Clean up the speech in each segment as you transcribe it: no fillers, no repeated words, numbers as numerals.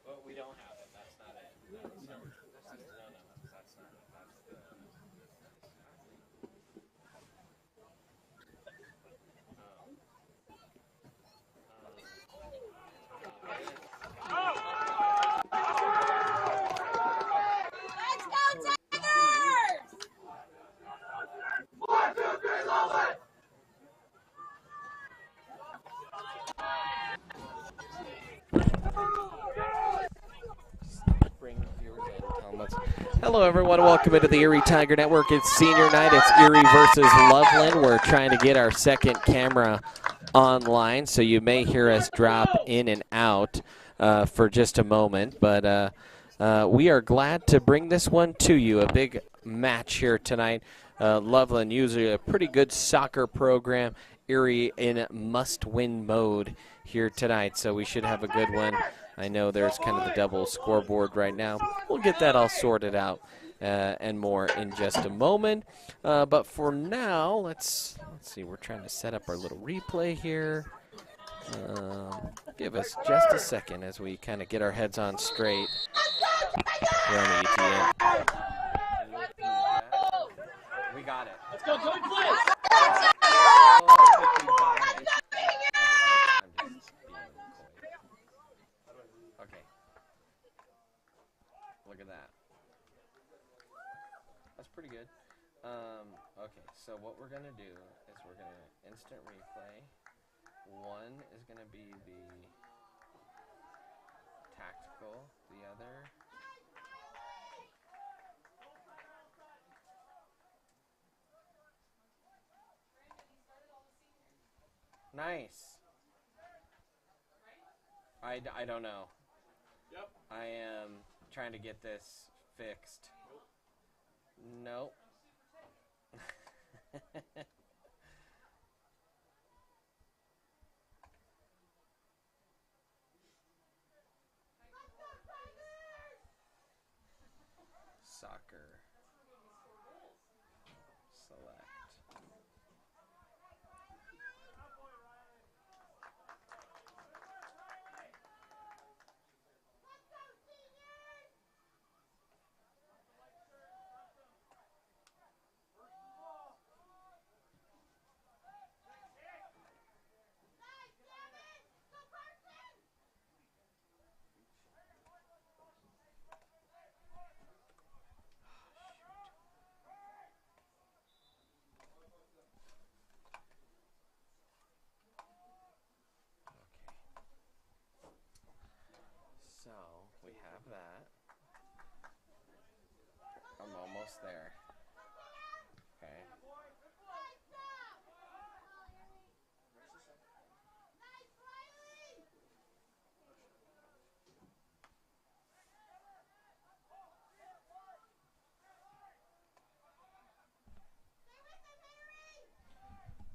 Well, we don't have it. That's not it. No, that's not it. That's not it. That's the. Hello, everyone. Welcome into the Erie Tiger Network. It's senior night. It's Erie versus Loveland. We're trying to get our second camera online, so you may hear us drop in and out for just a moment. But we are glad to bring this one to you. A big match here tonight. Loveland, usually a pretty good soccer program. Erie in must-win mode here tonight, so we should have a good one. I know there's kind of the double scoreboard right now. We'll get that all sorted out and more in just a moment. But for now, let's see. We're trying to set up our little replay here. Give us just a second as we kind of get our heads on straight here on the ETN. We got it. Let's go, join play. Okay. Look at that. That's pretty good. Okay, so what we're going to do is we're going to instant replay. One is going to be the tactical, the other. Nice. I don't know. Yep. I am trying to get this fixed. Nope. Soccer. Select. So we have that. I'm almost there. Okay.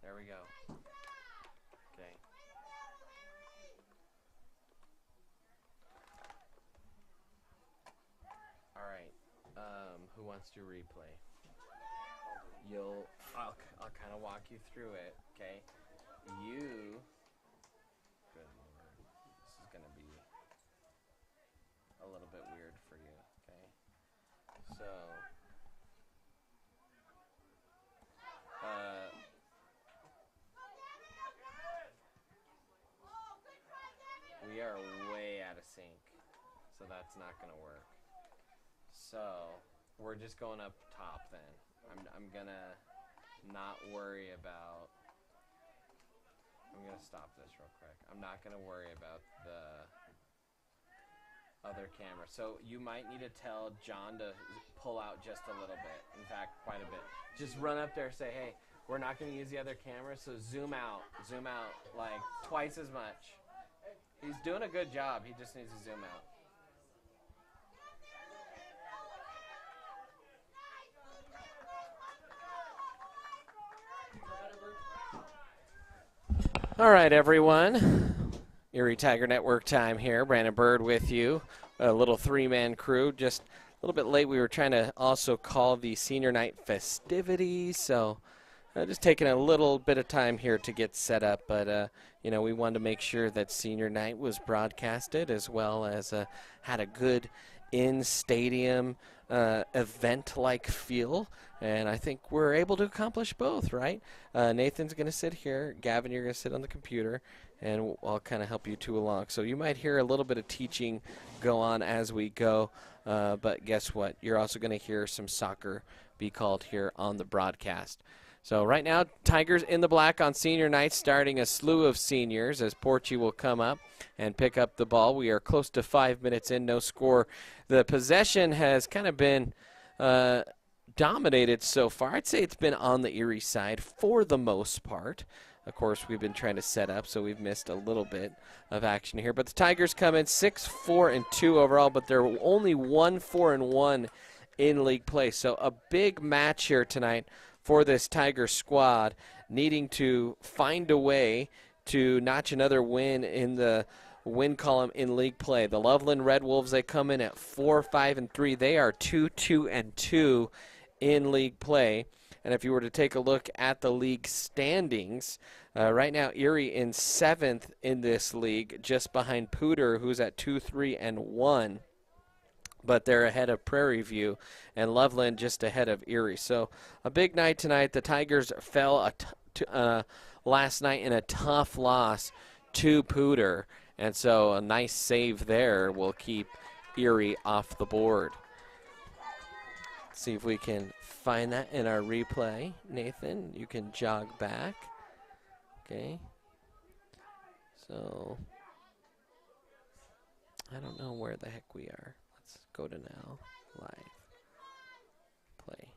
There we go. Okay. All right. Who wants to replay? I'll kind of walk you through it. Okay. Good Lord. This is gonna be a little bit weird for you. Okay. So. We are way out of sync, so that's not going to work. So we're just going up top then. I'm going to not worry about... I'm going to stop this real quick. I'm not going to worry about the other camera. So you might need to tell John to pull out just a little bit. In fact, quite a bit. Just run up there and say, hey, we're not going to use the other camera, so zoom out like twice as much. He's doing a good job. He just needs to zoom out. All right, everyone. Erie Tiger Network time here. Brandon Bird with you. A little three-man crew. Just a little bit late. We were trying to also call the senior night festivities, so Just taking a little bit of time here to get set up, but you know, we wanted to make sure that senior night was broadcasted as well as had a good in-stadium event-like feel, and I think we're able to accomplish both, right? Nathan's going to sit here, Gavin, you're going to sit on the computer, and I'll kind of help you two along. So you might hear a little bit of teaching go on as we go, but guess what? You're also going to hear some soccer be called here on the broadcast. So right now, Tigers in the black on senior night, starting a slew of seniors as Porchy will come up and pick up the ball. We are close to 5 minutes in, no score. The possession has kind of been dominated so far. I'd say it's been on the Erie side for the most part. Of course, we've been trying to set up, so we've missed a little bit of action here. But the Tigers come in 6-4-2 overall, but they're only 1-4-1 in league play. So a big match here tonight for this Tiger squad, needing to find a way to notch another win in the win column in league play. The Loveland Red Wolves, they come in at 4-5-3. They are 2-2-2 in league play. And if you were to take a look at the league standings, right now Erie in 7th in this league, just behind Pooter, who's at 2-3-1. But they're ahead of Prairie View, and Loveland just ahead of Erie. So a big night tonight. The Tigers fell last night in a tough loss to Pooter, and so a nice save there will keep Erie off the board. See if we can find that in our replay. Nathan, you can jog back. Okay. So I don't know where the heck we are. Let's go to now. Live. Play.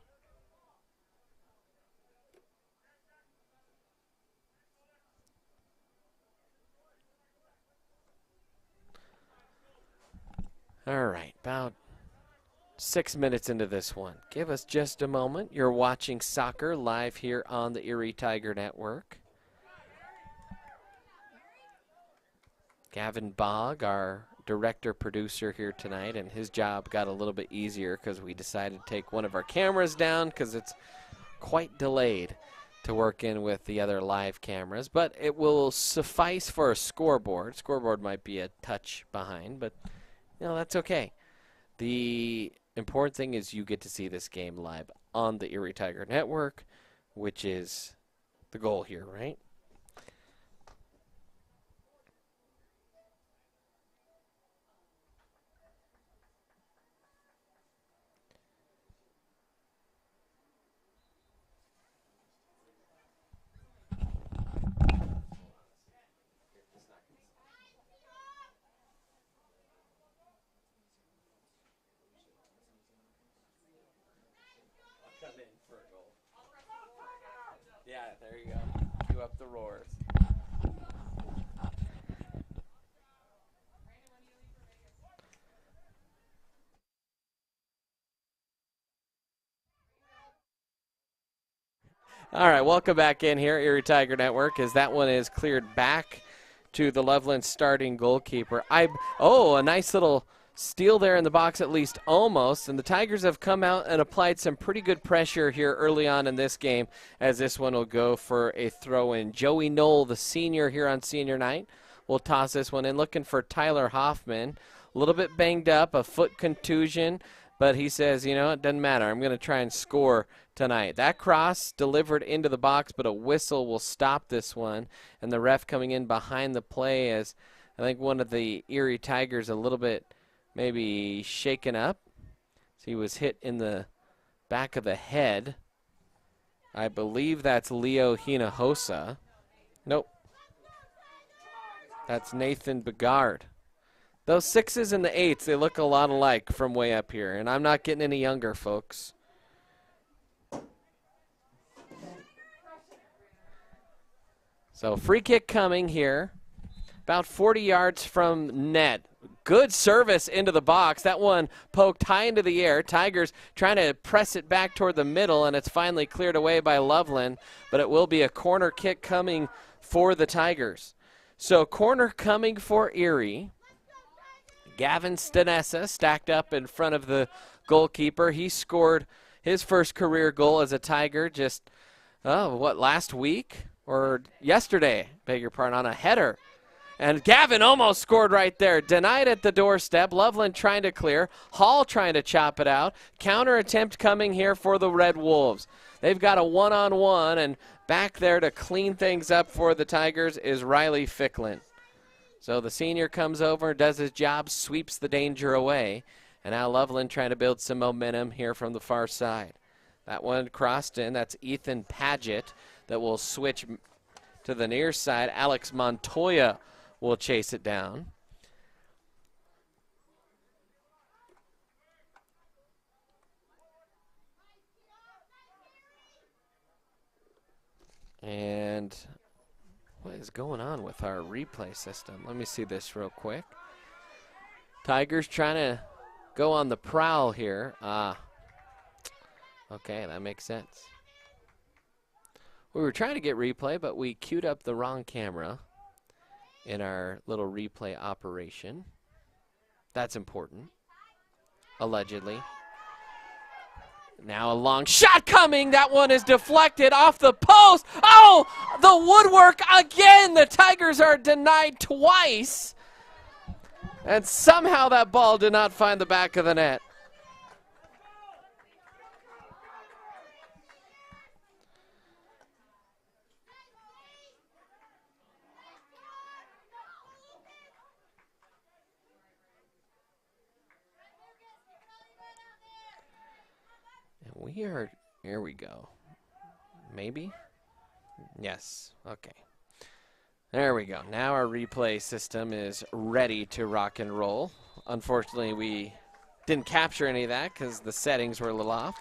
All right, about 6 minutes into this one. Give us just a moment. You're watching soccer live here on the Erie Tiger Network. Gavin Bogg, our director producer here tonight, and his job got a little bit easier because we decided to take one of our cameras down because it's quite delayed to work in with the other live cameras, but it will suffice for a scoreboard. Scoreboard might be a touch behind, but you know, that's okay. The important thing is you get to see this game live on the Erie Tiger Network, which is the goal here, right? Yeah, there you go. Cue up the roars. All right, welcome back in here, Erie Tiger Network, as that one is cleared back to the Loveland starting goalkeeper. A nice little steal there in the box, at least almost, and the Tigers have come out and applied some pretty good pressure here early on in this game, as this one will go for a throw-in. Joey Knoll, the senior here on senior night, will toss this one in, looking for Tyler Hoffman. A little bit banged up, a foot contusion, but he says, you know, it doesn't matter. I'm going to try and score tonight. That cross delivered into the box, but a whistle will stop this one, and the ref coming in behind the play as I think one of the Erie Tigers a little bit maybe shaken up. So he was hit in the back of the head. I believe that's Leo Hinojosa. Nope. That's Nathan Begard. Those 6s and the 8s, they look a lot alike from way up here, and I'm not getting any younger, folks. So free kick coming here, about 40 yards from net. Good service into the box. That one poked high into the air. Tigers trying to press it back toward the middle, and it's finally cleared away by Loveland, but it will be a corner kick coming for the Tigers. So corner coming for Erie. Gavin Stanessa stacked up in front of the goalkeeper. He scored his first career goal as a Tiger just oh, what, last week or yesterday, beg your pardon, on a header. And Gavin almost scored right there. Denied at the doorstep. Loveland trying to clear. Hall trying to chop it out. Counter attempt coming here for the Red Wolves. They've got a one-on-one, and back there to clean things up for the Tigers is Riley Ficklin. So the senior comes over, does his job, sweeps the danger away. And now Loveland trying to build some momentum here from the far side. That one crossed in. That's Ethan Paget that will switch to the near side. Alex Montoya will chase it down. And what is going on with our replay system? Let me see this real quick. Tigers trying to go on the prowl here. Okay, that makes sense. We were trying to get replay, but we queued up the wrong camera in our little replay operation. That's important. Allegedly. Now a long shot coming. That one is deflected off the post. Oh, the woodwork again. The Tigers are denied twice. And somehow that ball did not find the back of the net. We are, here we go. Maybe? Yes, okay. There we go. Now our replay system is ready to rock and roll. Unfortunately, we didn't capture any of that because the settings were a little off.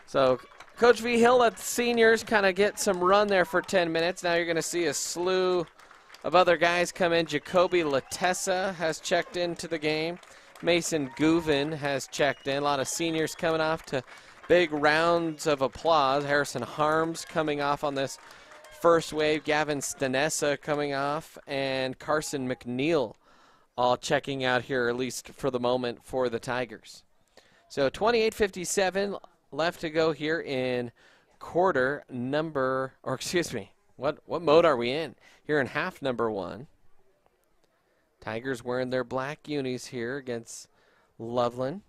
So Coach V. Hill let the seniors kind of get some run there for 10 minutes. Now you're going to see a slew of other guys come in. Jacoby Latessa has checked into the game. Mason Gouvin has checked in. A lot of seniors coming off to big rounds of applause. Harrison Harms coming off on this first wave. Gavin Stanessa coming off. And Carson McNeil all checking out here, at least for the moment, for the Tigers. So 28:57 left to go here in quarter number, or excuse me, what mode are we in? Here in half number one. Tigers wearing their black unis here against Loveland.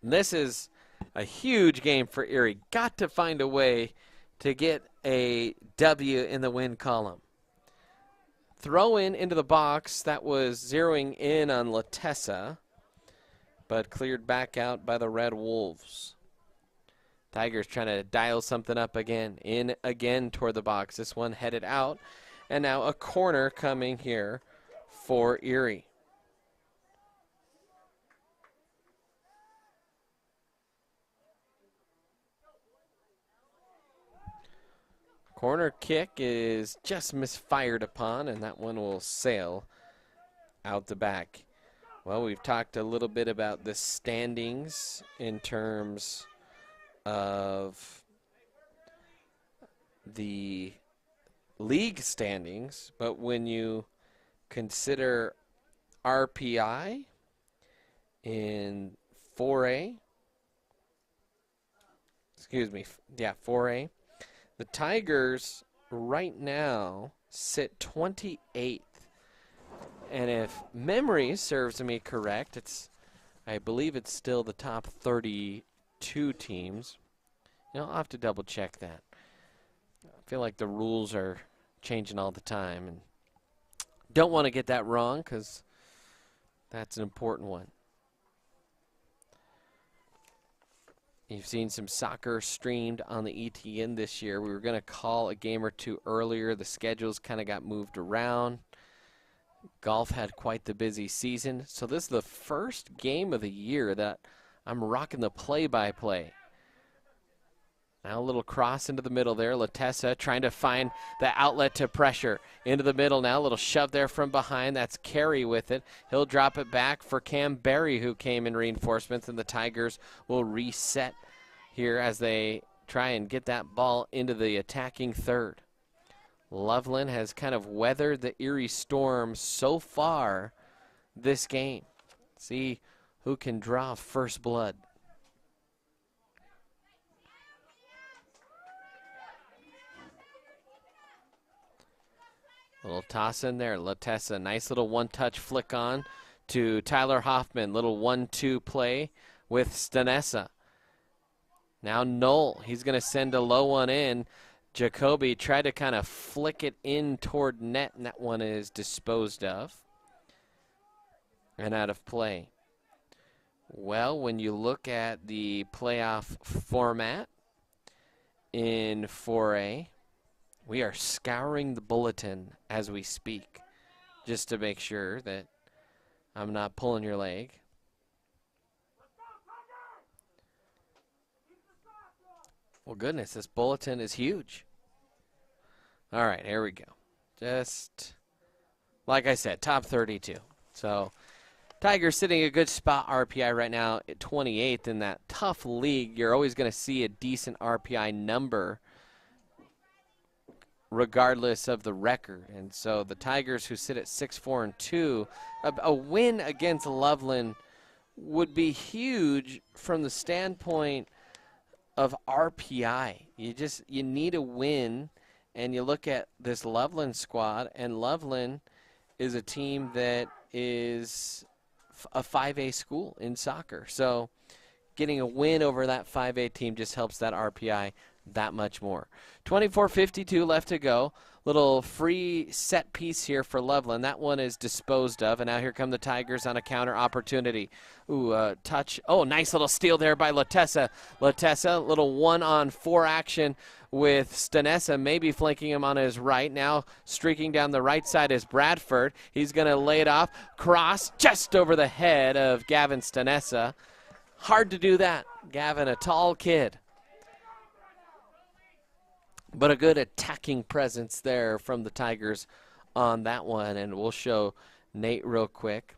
And this is a huge game for Erie. Got to find a way to get a W in the win column. Throw in into the box. That was zeroing in on Latessa, but cleared back out by the Red Wolves. Tigers trying to dial something up again. In again toward the box. This one headed out. And now a corner coming here for Erie. Corner kick is just misfired upon, and that one will sail out the back. Well, we've talked a little bit about the standings in terms of the league standings, but when you consider RPI in 4A, 4A, the Tigers right now sit 28th. And if memory serves me correct, I believe it's still the top 32 teams. I'll have to double check that. I feel like the rules are changing all the time, and don't want to get that wrong because that's an important one. You've seen some soccer streamed on the ETN this year. We were going to call a game or two earlier. The schedules kind of got moved around. Golf had quite the busy season. So this is the first game of the year that I'm rocking the play-by-play. Now a little cross into the middle there. Latessa trying to find the outlet to pressure. Into the middle now. A little shove there from behind. That's Carey with it. He'll drop it back for Cam Berry, who came in reinforcements, and the Tigers will reset here as they try and get that ball into the attacking third. Loveland has kind of weathered the Erie storm so far this game. See who can draw first blood. Little toss in there. Latessa, nice little one-touch flick on to Tyler Hoffman. Little 1-2 play with Stanessa. Now Knoll, he's going to send a low one in. Jacoby tried to kind of flick it in toward net, and that one is disposed of and out of play. Well, when you look at the playoff format in 4A, we are scouring the bulletin as we speak, just to make sure that I'm not pulling your leg. Well, goodness, this bulletin is huge. All right, here we go. Just like I said, top 32. So Tigers sitting a good spot RPI right now at 28th in that tough league. You're always going to see a decent RPI number regardless of the record. And so the Tigers, who sit at 6-4-2, a win against Loveland would be huge from the standpoint of RPI. You need a win, and you look at this Loveland squad, and Loveland is a team that is a 5A school in soccer. So getting a win over that 5A team just helps that RPI that much more. 24:52 left to go. Little free set piece here for Loveland. That one is disposed of, and now here come the Tigers on a counter opportunity. Ooh, touch. Oh, nice little steal there by Latessa. Latessa, little 1-on-4 action with Stanessa maybe flanking him on his right. Now streaking down the right side is Bradford. He's going to lay it off. Cross just over the head of Gavin Stanessa. Hard to do that. Gavin, a tall kid. But a good attacking presence there from the Tigers on that one. And we'll show Nate real quick.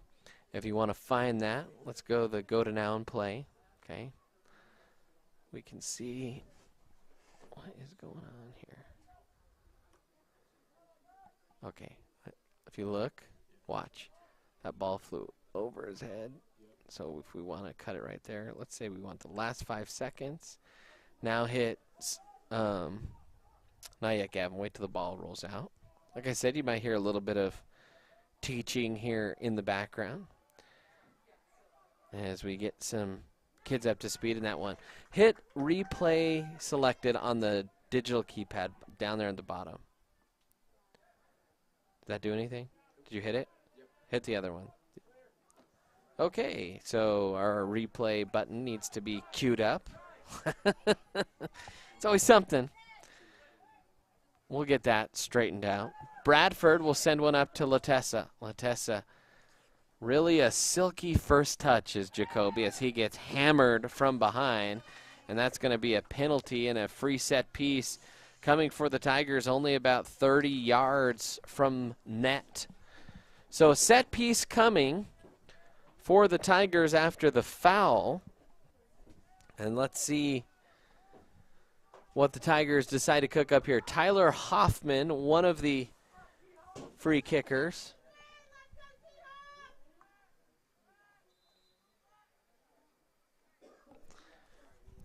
If you want to find that, let's go to now and play. Okay. We can see what is going on here. Okay. If you look, watch. That ball flew over his head. So if we want to cut it right there, let's say we want the last 5 seconds. Now hit... Not yet, Gavin. Wait till the ball rolls out. Like I said, you might hear a little bit of teaching here in the background as we get some kids up to speed in that one. Hit replay selected on the digital keypad down there at the bottom. Did that do anything? Did you hit it? Yep. Hit the other one. Okay, so our replay button needs to be queued up. It's always something. We'll get that straightened out. Bradford will send one up to Latessa. Latessa, really a silky first touch is Jacoby as he gets hammered from behind. And that's going to be a penalty and a free set piece coming for the Tigers only about 30 yards from net. So a set piece coming for the Tigers after the foul. And let's see what the Tigers decide to cook up here. Tyler Hoffman, one of the free kickers.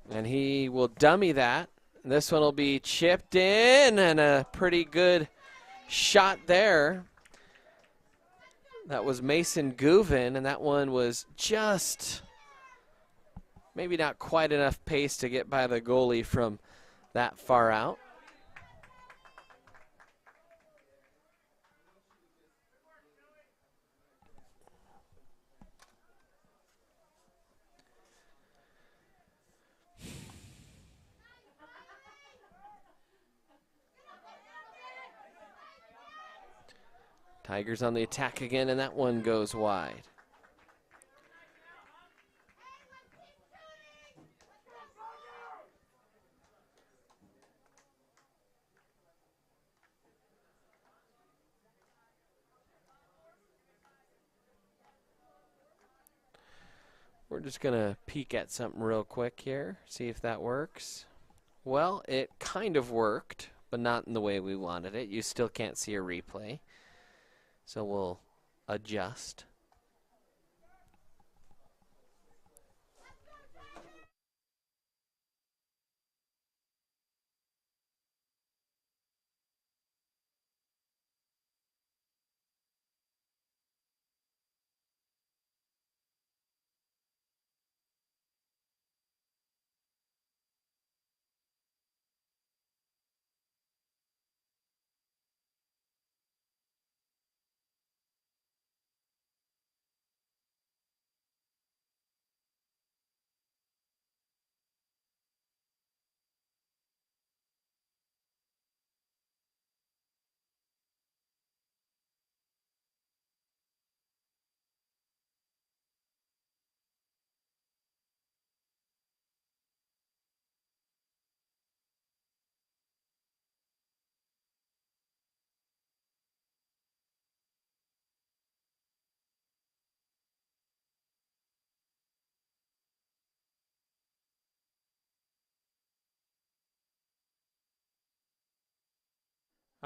And he will dummy that. This one will be chipped in, and a pretty good shot there. That was Mason Gouvin, and that one was just maybe not quite enough pace to get by the goalie from that far out. Tigers on the attack again, and that one goes wide. We're just going to peek at something real quick here, see if that works. Well, it kind of worked, but not in the way we wanted it. You still can't see a replay. So we'll adjust.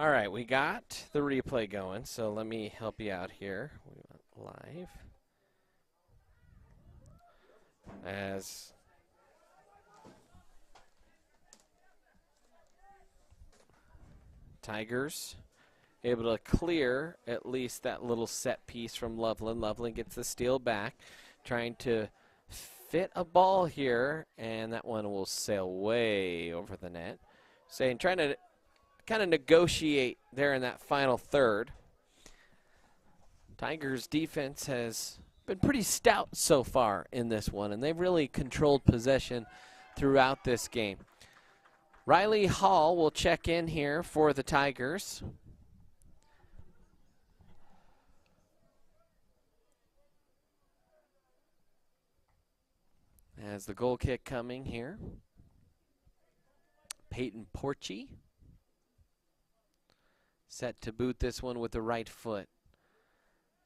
All right, we got the replay going, so let me help you out here. We went live. As Tigers able to clear at least that little set piece from Loveland. Loveland gets the steal back, trying to fit a ball here, and that one will sail way over the net. Trying to kind of negotiate there in that final third. Tigers defense has been pretty stout so far in this one, and they've really controlled possession throughout this game. Riley Hall will check in here for the Tigers. As the goal kick coming here. Peyton Porchy set to boot this one with the right foot.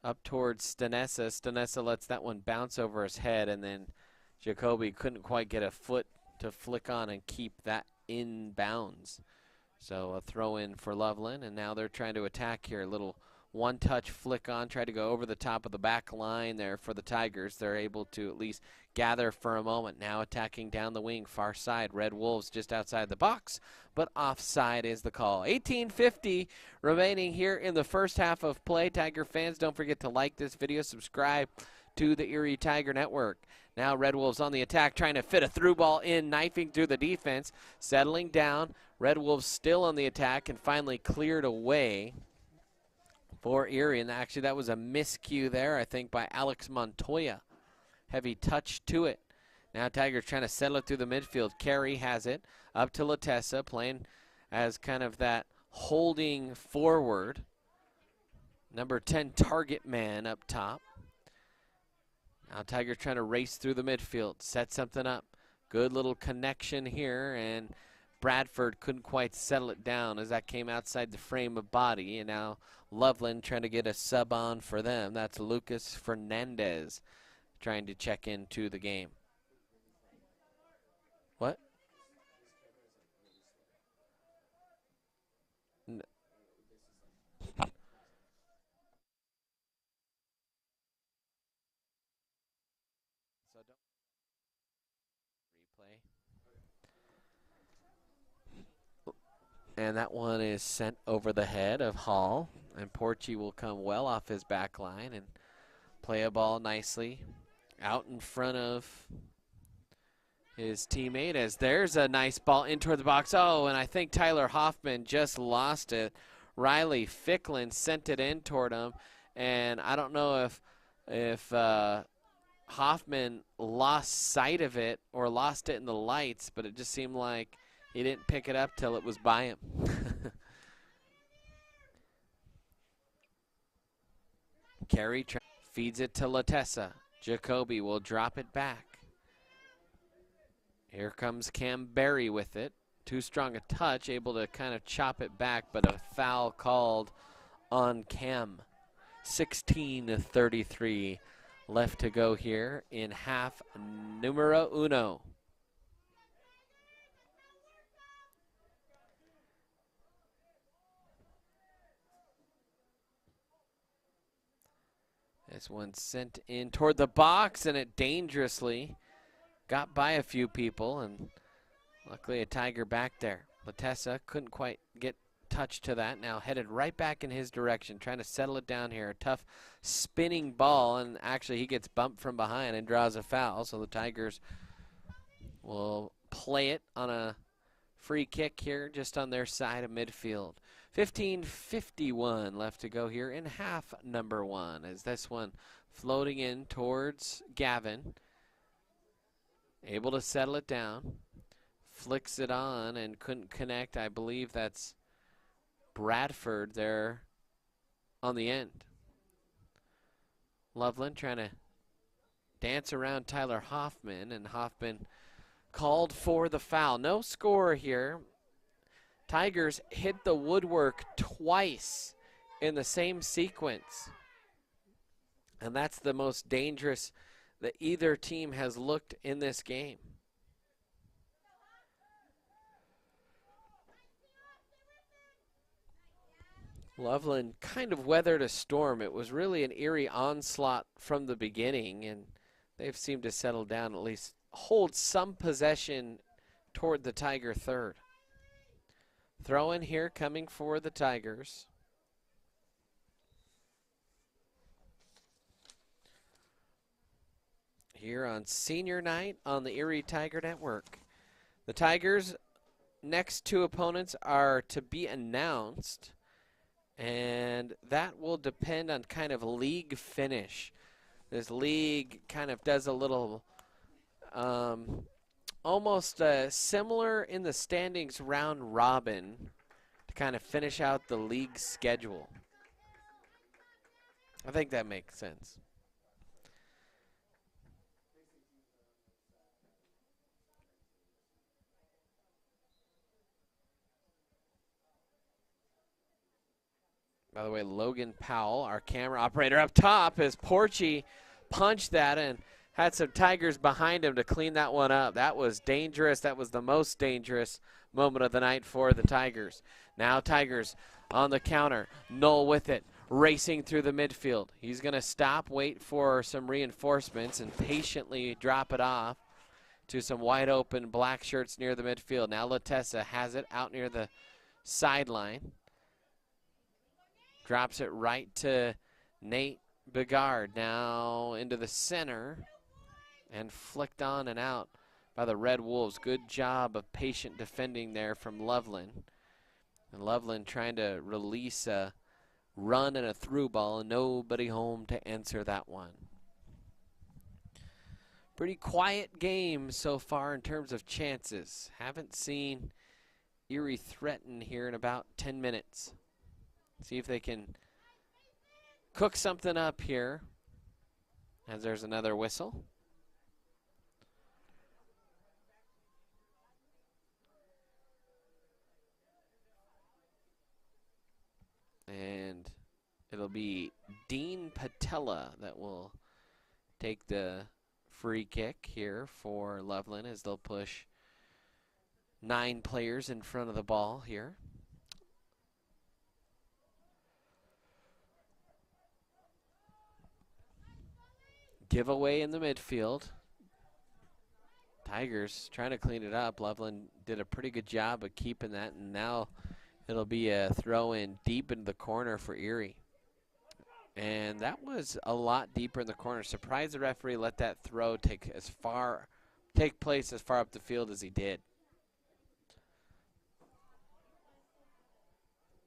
Up towards Stanessa. Stanessa lets that one bounce over his head, and then Jacoby couldn't quite get a foot to flick on and keep that in bounds. So a throw in for Loveland, and now they're trying to attack here. A little one-touch flick on, try to go over the top of the back line there for the Tigers. They're able to at least gather for a moment. Now attacking down the wing, far side. Red Wolves just outside the box, but offside is the call. 18:50 remaining here in the first half of play. Tiger fans, don't forget to like this video, subscribe to the Erie Tiger Network. Now Red Wolves on the attack, trying to fit a through ball in, knifing through the defense, settling down. Red Wolves still on the attack and finally cleared away for Erie, and actually that was a miscue there, I think, by Alex Montoya. Heavy touch to it. Now Tigers trying to settle it through the midfield. Carey has it up to Latessa, playing as kind of that holding forward. Number 10 target man up top. Now Tigers trying to race through the midfield, set something up. Good little connection here, and Bradford couldn't quite settle it down as that came outside the frame of body. And now Loveland trying to get a sub on for them. That's Lucas Fernandez trying to check into the game. What? No. So don't replay. And that one is sent over the head of Hall. And Porchy will come well off his back line and play a ball nicely out in front of his teammate, as there's a nice ball in toward the box. Oh, and I think Tyler Hoffman just lost it. Riley Ficklin sent it in toward him, and I don't know if Hoffman lost sight of it or lost it in the lights, but it just seemed like he didn't pick it up till it was by him. Carey feeds it to Latessa. Jacoby will drop it back. Here comes Cam Berry with it. Too strong a touch, able to kind of chop it back, but a foul called on Cam. 16:33 left to go here in half numero uno. This one sent in toward the box, and it dangerously got by a few people, and luckily a Tiger back there. Latessa couldn't quite get touch to that. Now headed right back in his direction, trying to settle it down here. A tough spinning ball, and actually he gets bumped from behind and draws a foul, so the Tigers will play it on a free kick here just on their side of midfield. 15:51 left to go here in half number one, as this one floating in towards Gavin. Able to settle it down. Flicks it on and couldn't connect. I believe that's Bradford there on the end. Loveland trying to dance around Tyler Hoffman, and Hoffman called for the foul. No score here. Tigers hit the woodwork twice in the same sequence. And that's the most dangerous that either team has looked in this game. Loveland kind of weathered a storm. It was really an Erie onslaught from the beginning, and they've seemed to settle down, at least hold some possession toward the Tiger third. Throw in here coming for the Tigers. Here on senior night on the Erie Tiger Network. The Tigers' next two opponents are to be announced, and that will depend on kind of league finish. This league kind of does a little almost similar in the standings round robin to kind of finish out the league schedule. I think that makes sense. By the way, Logan Powell, our camera operator up top, as Porchy punched that and had some Tigers behind him to clean that one up. That was dangerous. That was the most dangerous moment of the night for the Tigers. Now Tigers on the counter. Knoll with it, racing through the midfield. He's going to stop, wait for some reinforcements, and patiently drop it off to some wide open black shirts near the midfield. Now Latessa has it out near the sideline. Drops it right to Nate Bigard. Now into the center and flicked on and out by the Red Wolves. Good job of patient defending there from Loveland. And Loveland trying to release a run and a through ball, and nobody home to answer that one. Pretty quiet game so far in terms of chances. Haven't seen Erie threaten here in about 10 minutes. See if they can cook something up here, as there's another whistle. And it'll be Dean Patella that will take the free kick here for Loveland, as they'll push 9 players in front of the ball here. Giveaway in the midfield. Tigers trying to clean it up. Loveland did a pretty good job of keeping that, and now it'll be a throw in deep into the corner for Erie. And that was a lot deeper in the corner. Surprised the referee let that throw take place as far up the field as he did.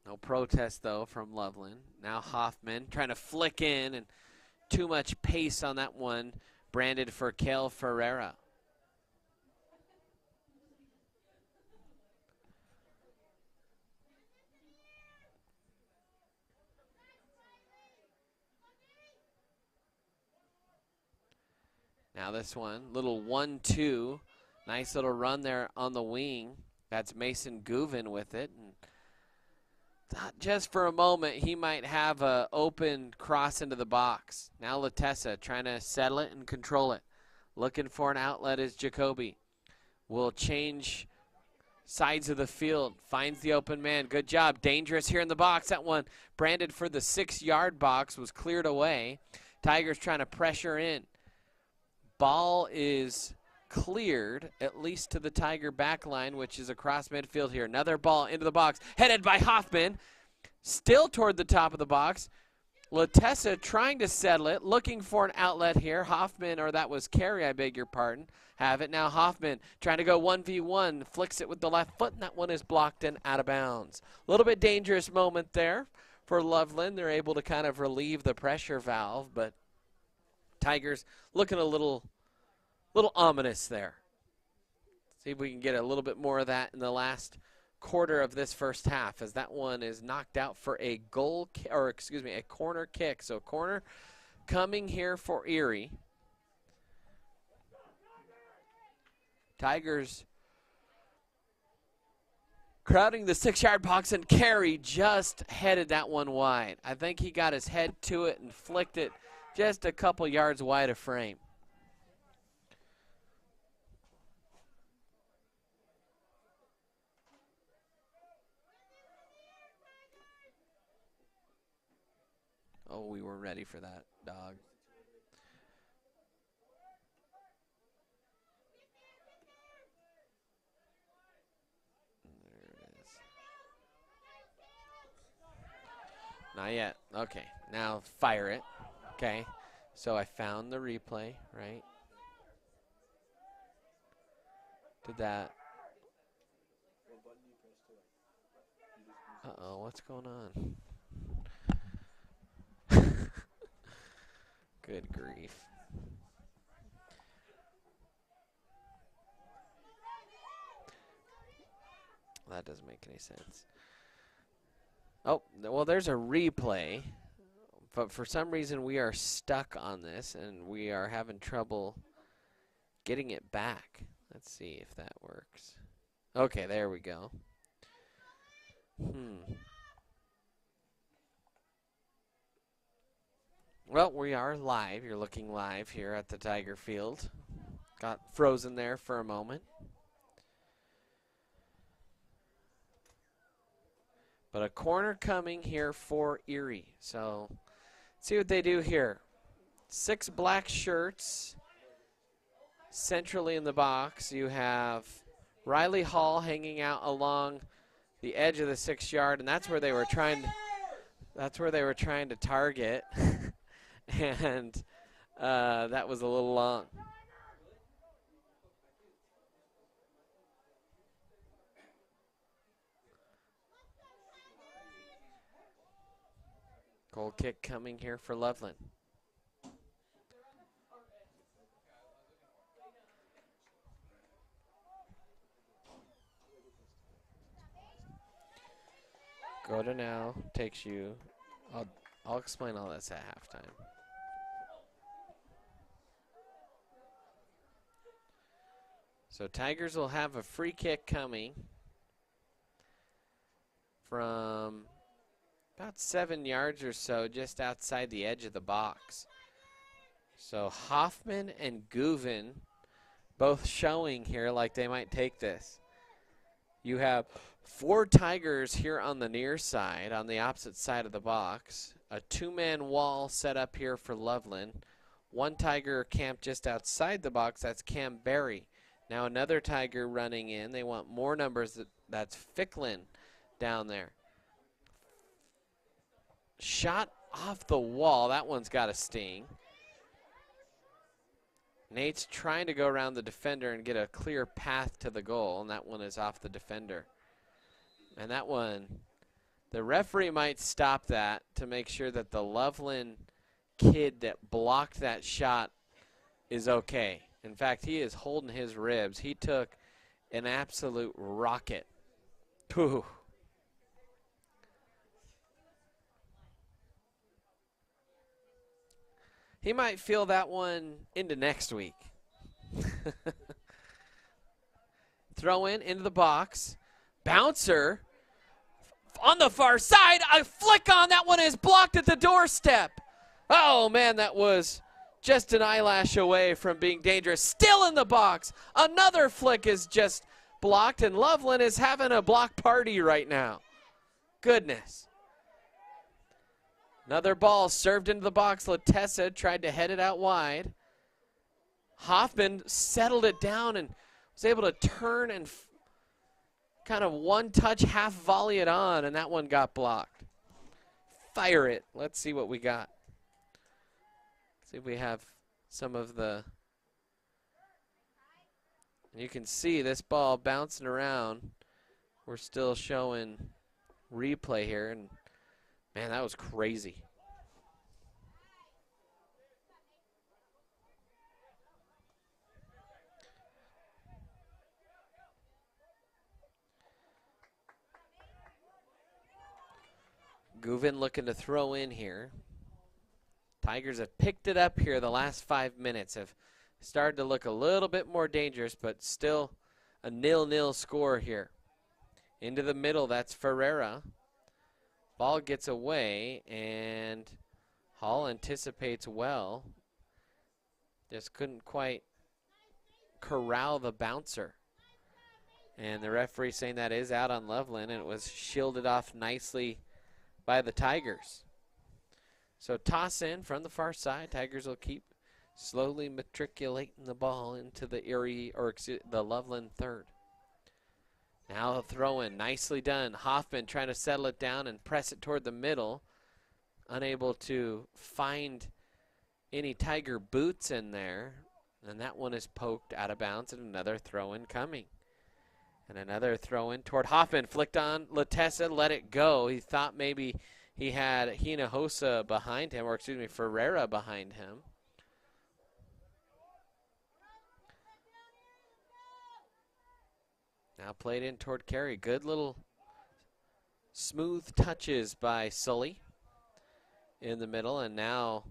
No protest though from Loveland. Now Hoffman trying to flick in, and too much pace on that one, branded for Kale Ferreira. Now this one, little 1-2, nice little run there on the wing. That's Mason Gouvin with it. And thought just for a moment he might have an open cross into the box. Now Latessa trying to settle it and control it. Looking for an outlet is Jacoby. Will change sides of the field. Finds the open man. Good job. Dangerous here in the box. That one branded for the 6-yard box was cleared away. Tigers trying to pressure in. Ball is cleared, at least to the Tiger back line, which is across midfield here. Another ball into the box, headed by Hoffman. Still toward the top of the box. Latessa trying to settle it, looking for an outlet here. Hoffman, or that was Carey, I beg your pardon, have it. Now Hoffman trying to go 1v1, flicks it with the left foot, and that one is blocked and out of bounds. A little bit dangerous moment there for Loveland. They're able to kind of relieve the pressure valve, but Tigers looking a little ominous there. See if we can get a little bit more of that in the last quarter of this first half, as that one is knocked out for a a corner kick. So corner coming here for Erie. Tigers crowding the 6-yard box, and Carey just headed that one wide. I think he got his head to it and flicked it just a couple yards wide of frame. Oh, we weren't ready for that, dog. There it is. Not yet. Okay, now fire it. Okay, so I found the replay, right? Did that. Uh-oh, what's going on? Good grief. That doesn't make any sense. Oh, well, there's a replay. But for some reason, we are stuck on this, and we are having trouble getting it back. Let's see if that works. Okay, there we go. Well, we are live. You're looking live here at the Tiger Field. Got frozen there for a moment. But a corner coming here for Erie. So let's see what they do here. 6 black shirts centrally in the box. You have Riley Hall hanging out along the edge of the 6-yard, and that's where they were trying to target. And that was a little long. Goal kick coming here for Loveland. Go to now, takes you. I'll explain all this at halftime. So Tigers will have a free kick coming from about 7 yards or so, just outside the edge of the box. So Hoffman and Guven both showing here like they might take this. You have 4 Tigers here on the near side, on the opposite side of the box. A 2-man wall set up here for Loveland. 1 Tiger camped just outside the box. That's Cam Berry. Now another Tiger running in. They want more numbers. That's Ficklin down there. Shot off the wall. That one's got a sting. Nate's trying to go around the defender and get a clear path to the goal, and that one is off the defender. And that one, the referee might stop that to make sure that the Loveland kid that blocked that shot is okay. In fact, he is holding his ribs. He took an absolute rocket. Whew. He might feel that one into next week. Throw into the box. Bouncer on the far side. A flick on. That one is blocked at the doorstep. Oh, man, that was just an eyelash away from being dangerous. Still in the box. Another flick is just blocked, and Loveland is having a block party right now. Goodness. Another ball served into the box. Latessa tried to head it out wide. Hoffman settled it down and was able to turn and kind of one-touch half volley it on, and that one got blocked. Fire it. Let's see what we got. See if we have some of the. You can see this ball bouncing around. We're still showing replay here, and man, that was crazy. Guven looking to throw in here. Tigers have picked it up here the last 5 minutes, have started to look a little bit more dangerous, but still a 0-0 score here. Into the middle, that's Ferreira. Ball gets away, and Hall anticipates well. Just couldn't quite corral the bouncer. And the referee saying that is out on Loveland, and it was shielded off nicely by the Tigers. So toss in from the far side. Tigers will keep slowly matriculating the ball into the Erie, or the Loveland third. Now a throw in, nicely done. Hoffman trying to settle it down and press it toward the middle. Unable to find any Tiger boots in there. And that one is poked out of bounds, and another throw in coming. And another throw in toward Hoffman, flicked on Latessa, let it go. He thought maybe he had Hinojosa behind him, or excuse me, Ferreira behind him. Now played in toward Carey. Good little smooth touches by Sully in the middle, and now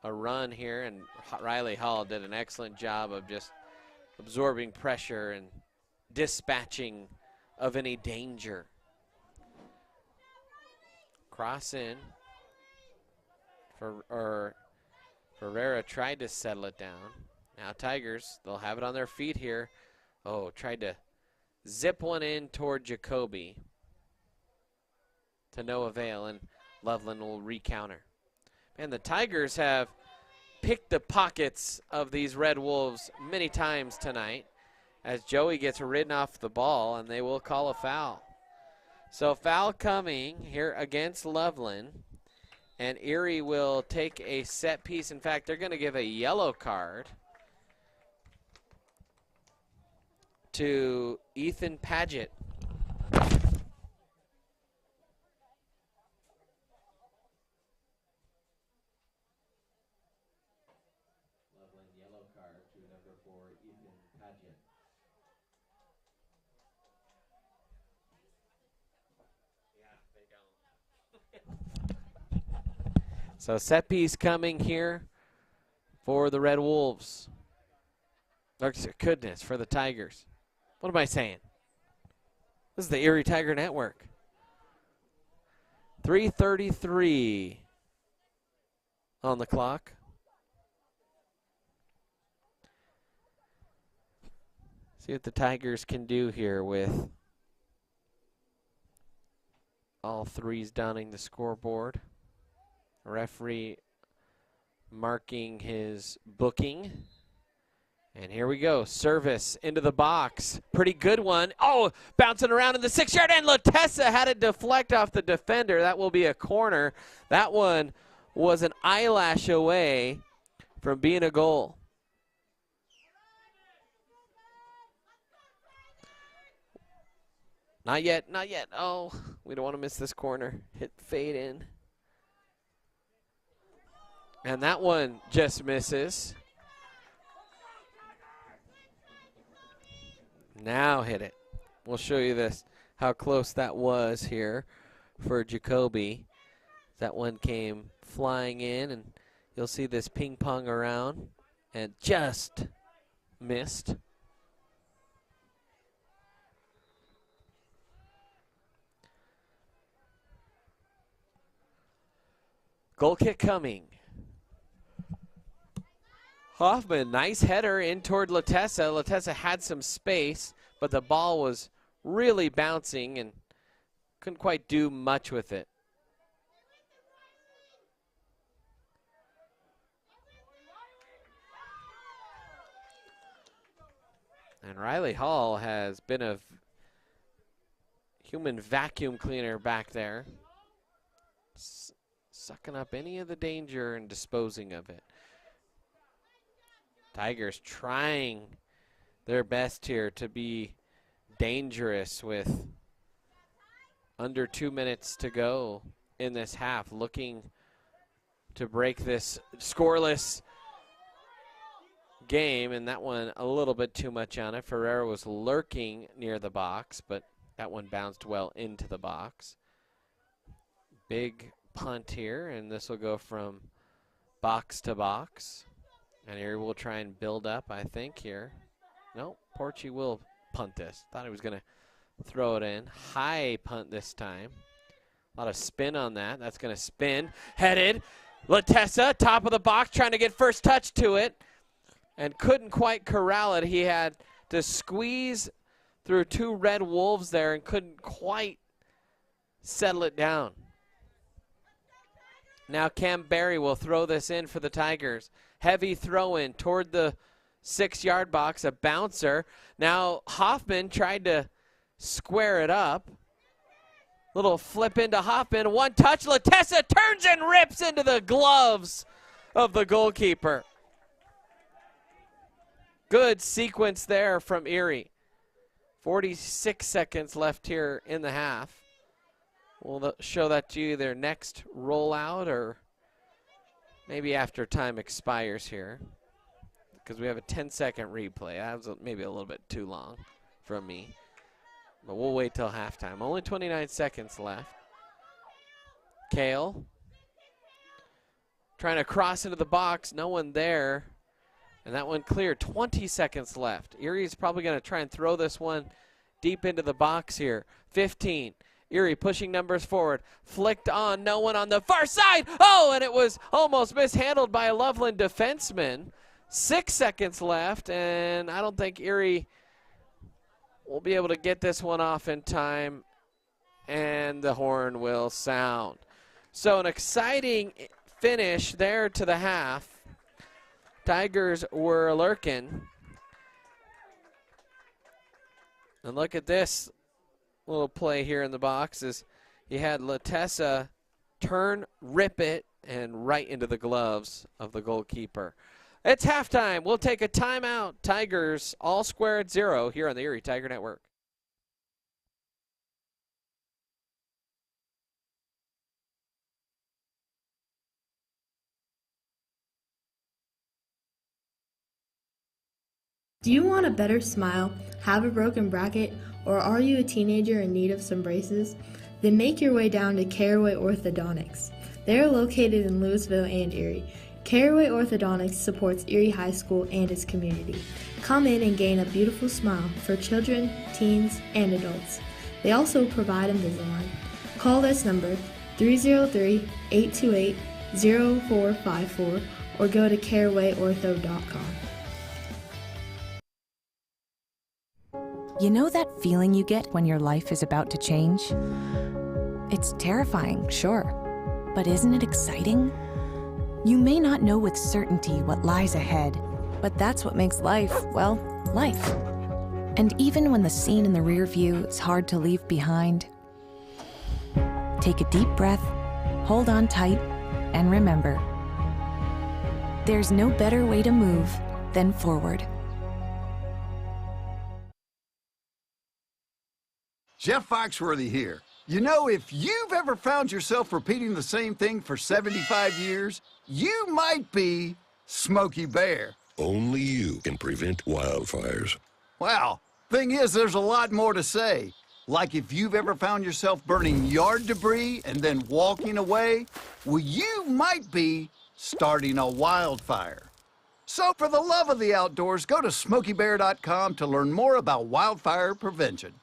a run here, and Riley Hall did an excellent job of just absorbing pressure and dispatching of any danger. Cross in. Ferreira tried to settle it down. Now Tigers, they'll have it on their feet here. Oh, tried to zip one in toward Jacoby. To no avail, and Loveland will recounter. Man, the Tigers have picked the pockets of these Red Wolves many times tonight, as Joey gets ridden off the ball, and they will call a foul. So foul coming here against Loveland, and Erie will take a set piece. In fact, they're going to give a yellow card to Ethan Paget. Loveland yellow card to number 4, Ethan Paget. So set piece coming here for the Red Wolves. Oh, goodness, for the Tigers. What am I saying? This is the Erie Tiger Network. 3:33 on the clock. See what the Tigers can do here with all threes downing the scoreboard. Referee marking his booking. And here we go. Service into the box. Pretty good one. Oh, bouncing around in the 6-yard, and Latessa had it deflect off the defender. That will be a corner. That one was an eyelash away from being a goal. Not yet, not yet. Oh, we don't want to miss this corner. Hit fade in. And that one just misses. Now hit it. We'll show you this, how close that was here for Jacoby. That one came flying in, and you'll see this ping pong around and just missed. Goal kick coming. Hoffman, nice header in toward Latessa. Latessa had some space, but the ball was really bouncing and couldn't quite do much with it. And Riley Hall has been a human vacuum cleaner back there, sucking up any of the danger and disposing of it. Tigers trying their best here to be dangerous with under 2 minutes to go in this half, looking to break this scoreless game, and that one a little bit too much on it. Ferreira was lurking near the box, but that one bounced well into the box. Big punt here, and this will go from box to box. And here we'll try and build up, I think, here. No, Porchy will punt this. Thought he was going to throw it in. High punt this time. A lot of spin on that. That's going to spin. Headed. Latessa, top of the box, trying to get first touch to it. And couldn't quite corral it. He had to squeeze through 2 Red Wolves there and couldn't quite settle it down. Now Cam Barry will throw this in for the Tigers. Heavy throw in toward the 6-yard box, a bouncer. Now Hoffman tried to square it up. Little flip into Hoffman, one touch. Latessa turns and rips into the gloves of the goalkeeper. Good sequence there from Erie. 46 seconds left here in the half. We'll show that to you their next rollout, or maybe after time expires here, because we have a 10-second replay. That was maybe a little bit too long from me, but we'll wait till halftime. Only 29 seconds left. Kale trying to cross into the box, no one there, and that one clear. 20 seconds left. Erie's probably going to try and throw this one deep into the box here. 15. Erie pushing numbers forward. Flicked on, no one on the far side. Oh, and it was almost mishandled by a Loveland defenseman. 6 seconds left, and I don't think Erie will be able to get this one off in time, and the horn will sound. So an exciting finish there to the half. Tigers were lurking. And look at this little play here in the box as you had Latessa turn, rip it, and right into the gloves of the goalkeeper. It's halftime. We'll take a timeout. Tigers all square at 0 here on the Erie Tiger Network. Do you want a better smile, have a broken bracket, or are you a teenager in need of some braces? Then make your way down to Caraway Orthodontics. They are located in Louisville and Erie. Caraway Orthodontics supports Erie High School and its community. Come in and gain a beautiful smile for children, teens, and adults. They also provide Invisalign. Call this number 303-828-0454 or go to carawayortho.com. You know that feeling you get when your life is about to change? It's terrifying, sure, but isn't it exciting? You may not know with certainty what lies ahead, but that's what makes life, well, life. And even when the scene in the rear view is hard to leave behind, take a deep breath, hold on tight, and remember, there's no better way to move than forward. Jeff Foxworthy here. You know, if you've ever found yourself repeating the same thing for 75 years, you might be Smokey Bear. Only you can prevent wildfires. Well, thing is, there's a lot more to say. Like if you've ever found yourself burning yard debris and then walking away, well, you might be starting a wildfire. So for the love of the outdoors, go to SmokeyBear.com to learn more about wildfire prevention.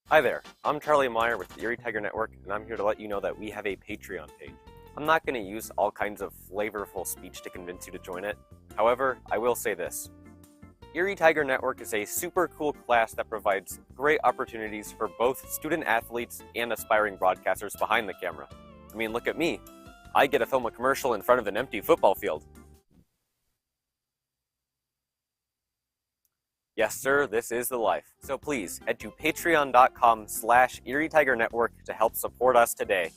Hi there, I'm Charlie Meyer with the Erie Tiger Network, and I'm here to let you know that we have a Patreon page. I'm not going to use all kinds of flavorful speech to convince you to join it. However, I will say this. Erie Tiger Network is a super cool class that provides great opportunities for both student athletes and aspiring broadcasters behind the camera. I mean, look at me. I get to film a commercial in front of an empty football field. Yes, sir, this is the life. So please, head to patreon.com/Erie Tiger Network to help support us today.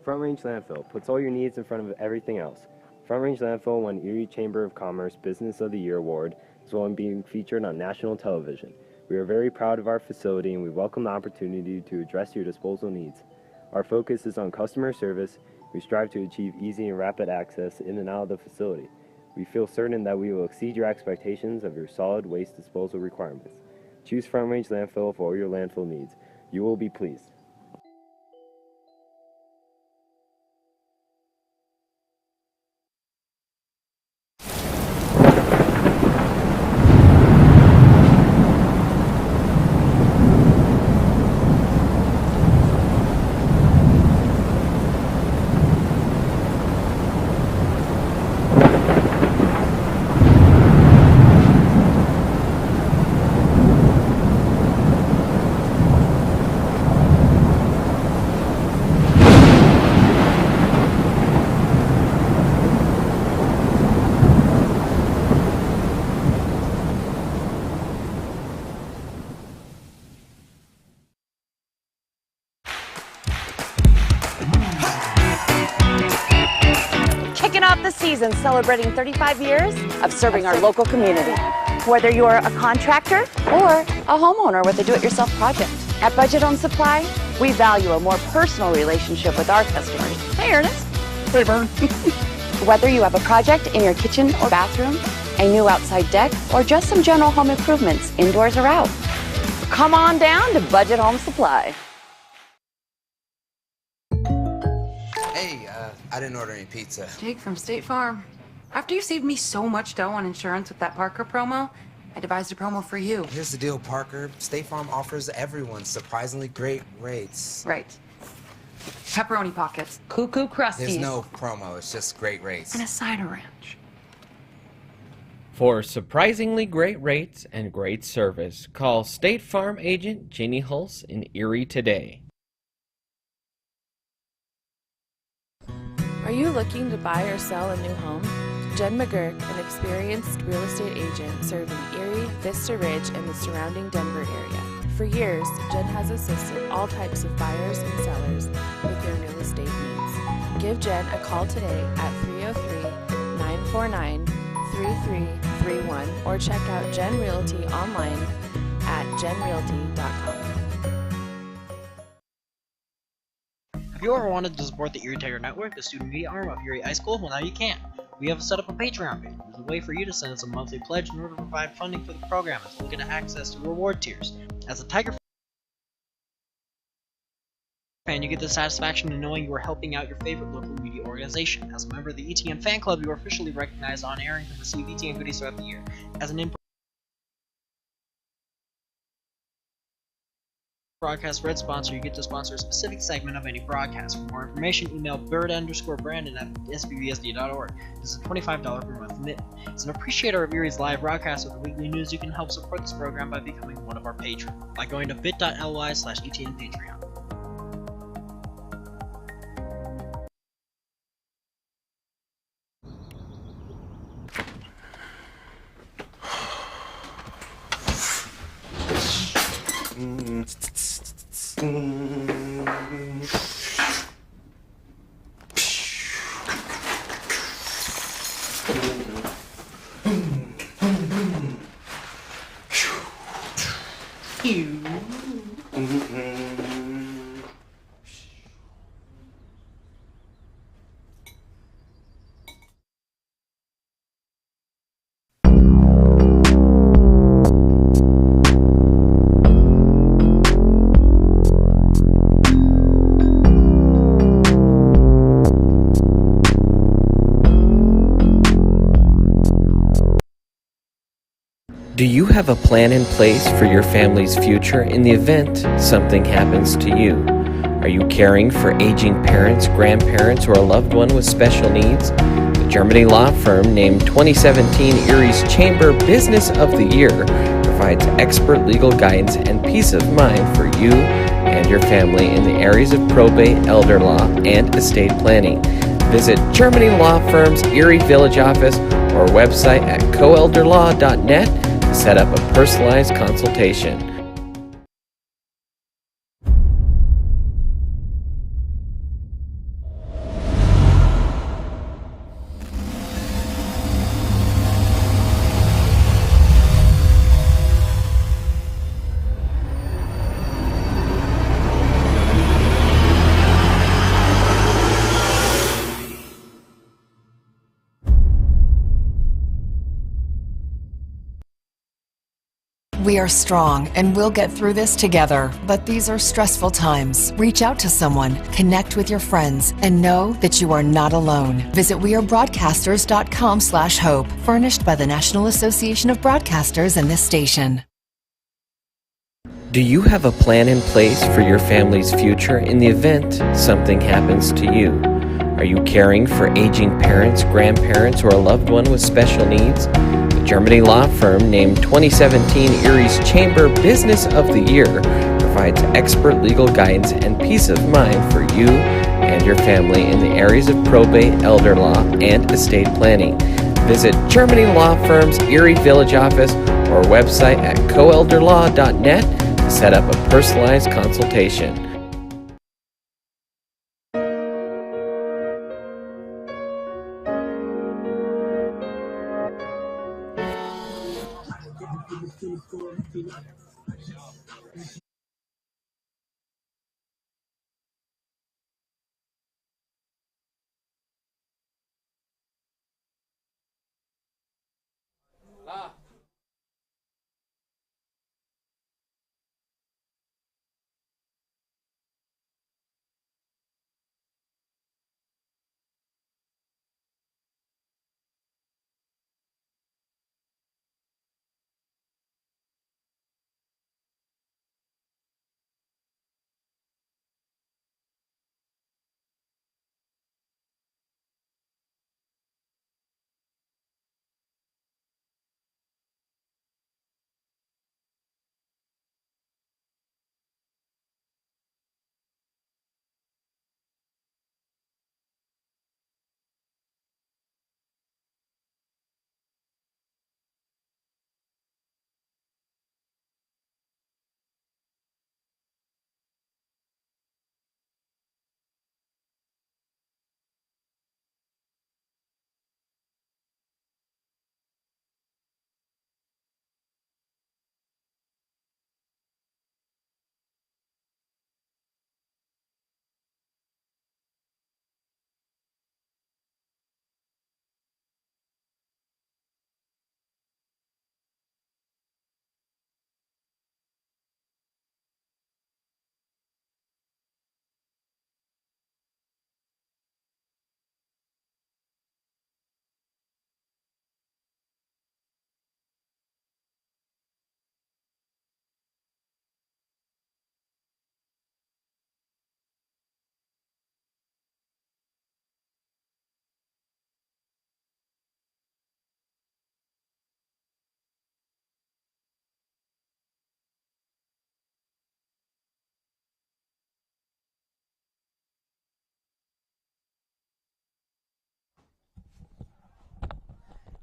Front Range Landfill puts all your needs in front of everything else. Front Range Landfill won Erie Chamber of Commerce Business of the Year Award, as well as being featured on national television. We are very proud of our facility, and we welcome the opportunity to address your disposal needs. Our focus is on customer service. We strive to achieve easy and rapid access in and out of the facility. We feel certain that we will exceed your expectations of your solid waste disposal requirements. Choose Front Range Landfill for all your landfill needs. You will be pleased. the season celebrating 35 years of serving our local community. Whether you're a contractor or a homeowner with a do-it-yourself project. At Budget Home Supply, we value a more personal relationship with our customers. Hey, Ernest. Hey, Vern. Whether you have a project in your kitchen or bathroom, a new outside deck, or just some general home improvements, indoors or out, come on down to Budget Home Supply. Hey, I didn't order any pizza. Jake from State Farm. After you saved me so much dough on insurance with that Parker promo, I devised a promo for you. Here's the deal, Parker. State Farm offers everyone surprisingly great rates. Right. Pepperoni pockets, cuckoo crusties. There's no promo, it's just great rates. And a cider ranch. For surprisingly great rates and great service, call State Farm agent Jeannie Hulse in Erie today. Are you looking to buy or sell a new home? Jen McGurk, an experienced real estate agent serving Erie, Vista Ridge, and the surrounding Denver area. For years, Jen has assisted all types of buyers and sellers with their real estate needs. Give Jen a call today at 303-949-3331 or check out Jen Realty online at jenrealty.com. Have you ever wanted to support the Erie Tiger Network, the student media arm of Erie High School? Well, now you can. We have set up a Patreon page. There's a way for you to send us a monthly pledge in order to provide funding for the program, as well as get access to reward tiers. As a Tiger fan, you get the satisfaction of knowing you are helping out your favorite local media organization. As a member of the ETN fan club, you are officially recognized on air and can receive ETN goodies throughout the year. As an broadcast red sponsor, you get to sponsor a specific segment of any broadcast. For more information, email bird_brandon at sbbsd.org. This is a $25 per month commitment. As an appreciator of Erie's live broadcast with the weekly news, you can help support this program by becoming one of our patrons by going to bit.ly/etnpatreon. Do you have a plan in place for your family's future in the event something happens to you? Are you caring for aging parents, grandparents, or a loved one with special needs? The Germany law firm named 2017 Erie's Chamber Business of the Year provides expert legal guidance and peace of mind for you and your family in the areas of probate, elder law, and estate planning. Visit Germany Law Firm's Erie Village office or website at coelderlaw.net to set up a personalized consultation. We are strong and we'll get through this together, but these are stressful times. Reach out to someone, connect with your friends, and know that you are not alone. Visit wearebroadcasters.com/hope, furnished by the National Association of Broadcasters and this station. Do you have a plan in place for your family's future in the event something happens to you? Are you caring for aging parents, grandparents, or a loved one with special needs? The Germany law firm named 2017 Erie's Chamber Business of the Year provides expert legal guidance and peace of mind for you and your family in the areas of probate, elder law, and estate planning. Visit Germany Law Firm's Erie Village office or website at coelderlaw.net to set up a personalized consultation.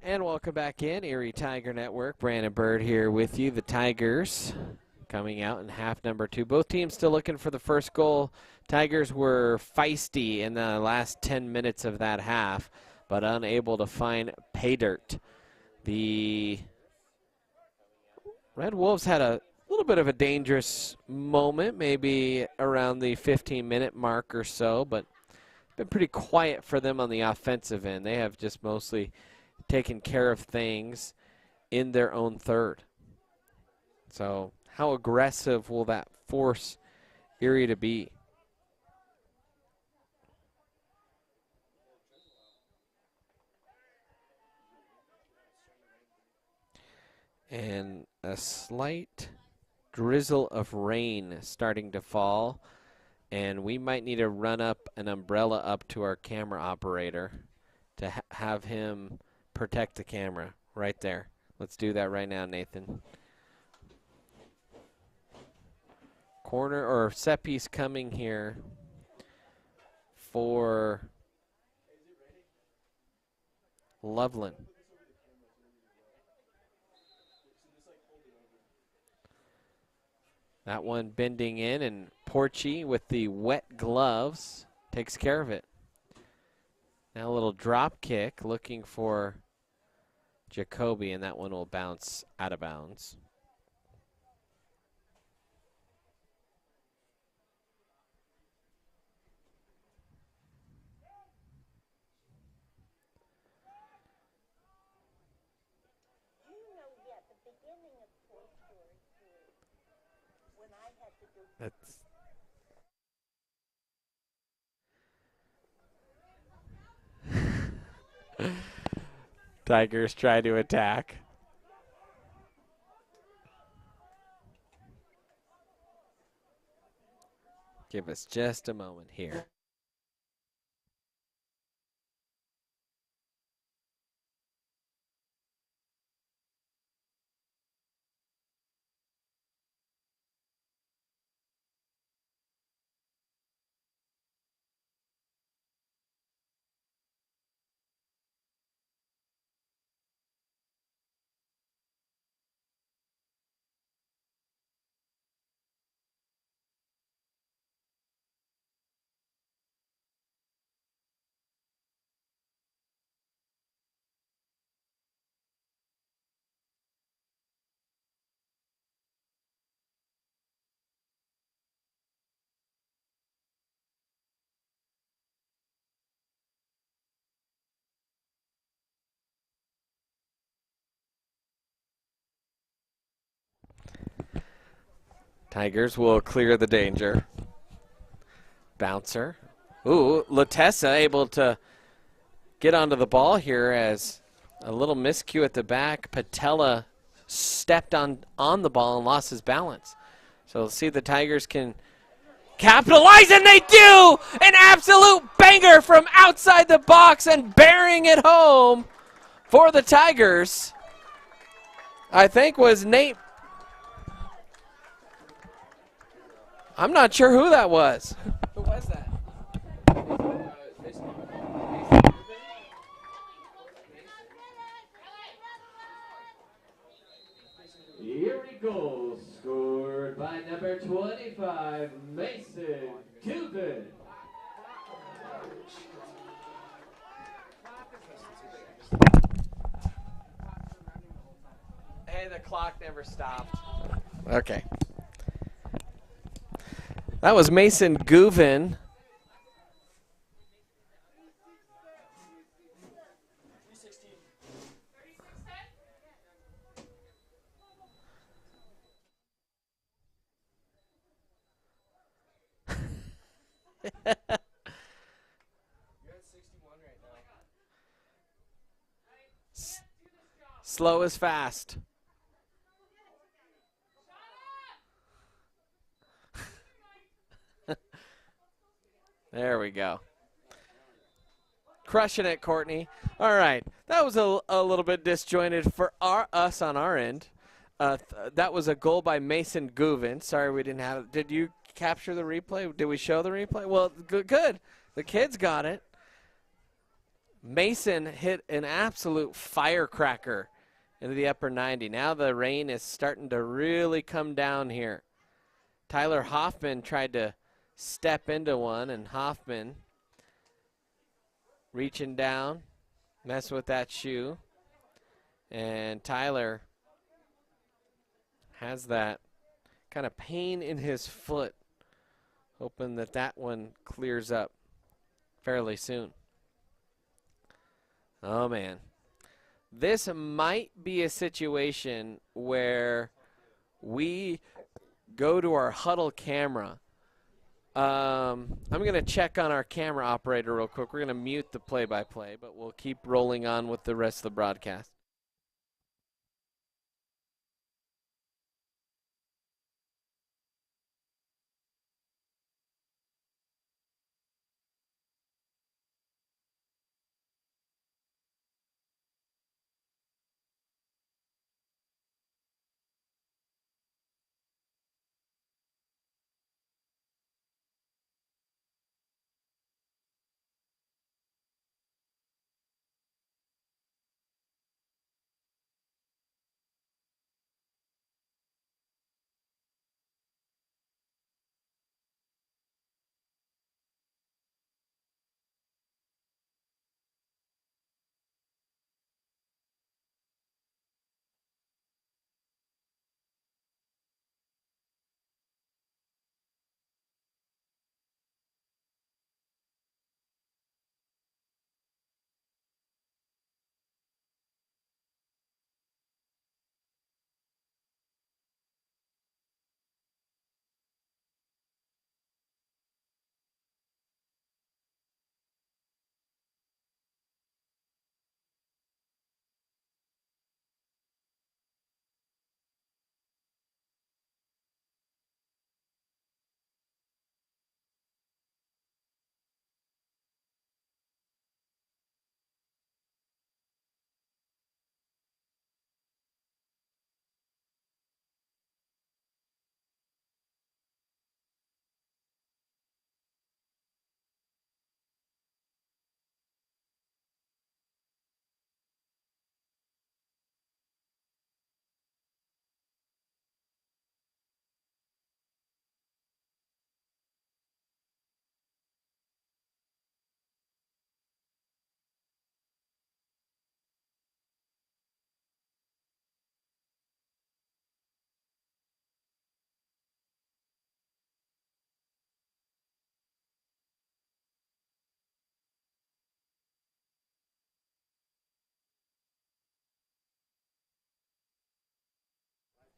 And welcome back in, Erie Tiger Network. Brandon Bird here with you. The Tigers coming out in half number 2. Both teams still looking for the first goal. Tigers were feisty in the last 10 minutes of that half, but unable to find pay dirt. The Red Wolves had a little bit of a dangerous moment, maybe around the 15-minute mark or so, but been pretty quiet for them on the offensive end. They have just mostly taken care of things in their own third. So how aggressive will that force Erie to be? And a slight drizzle of rain starting to fall, and we might need to run up an umbrella up to our camera operator to have him protect the camera right there. Let's do that right now, Nathan. Corner or set piece coming here for Loveland. That one bending in, and Porchy with the wet gloves takes care of it. Now a little drop kick looking for Jacoby, and that one will bounce out of bounds. That's Tigers try to attack. Give us just a moment here. Tigers will clear the danger. Bouncer. Ooh, Latessa able to get onto the ball here as a little miscue at the back. Patella stepped on the ball and lost his balance. So we'll see if the Tigers can capitalize, and they do! An absolute banger from outside the box and bearing it home for the Tigers. I think was Nate. I'm not sure who that was. Who was that? Erie goal scored by number 25, Mason Cupid. Hey, the clock never stopped. Okay. That was Mason Gouvin. Slow is fast. There we go. Crushing it, Courtney. All right. That was a little bit disjointed for us on our end. That was a goal by Mason Gouvin. Sorry we didn't have it. Did you capture the replay? Did we show the replay? Well, good. The kids got it. Mason hit an absolute firecracker into the upper 90. Now the rain is starting to really come down here. Tyler Hoffman tried to step into one, and Hoffman reaching down, messing with that shoe. And Tyler has that kind of pain in his foot. Hoping that that one clears up fairly soon. Oh, man. This might be a situation where we go to our huddle camera. I'm going to check on our camera operator real quick. We're going to mute the play-by-play, but we'll keep rolling on with the rest of the broadcast.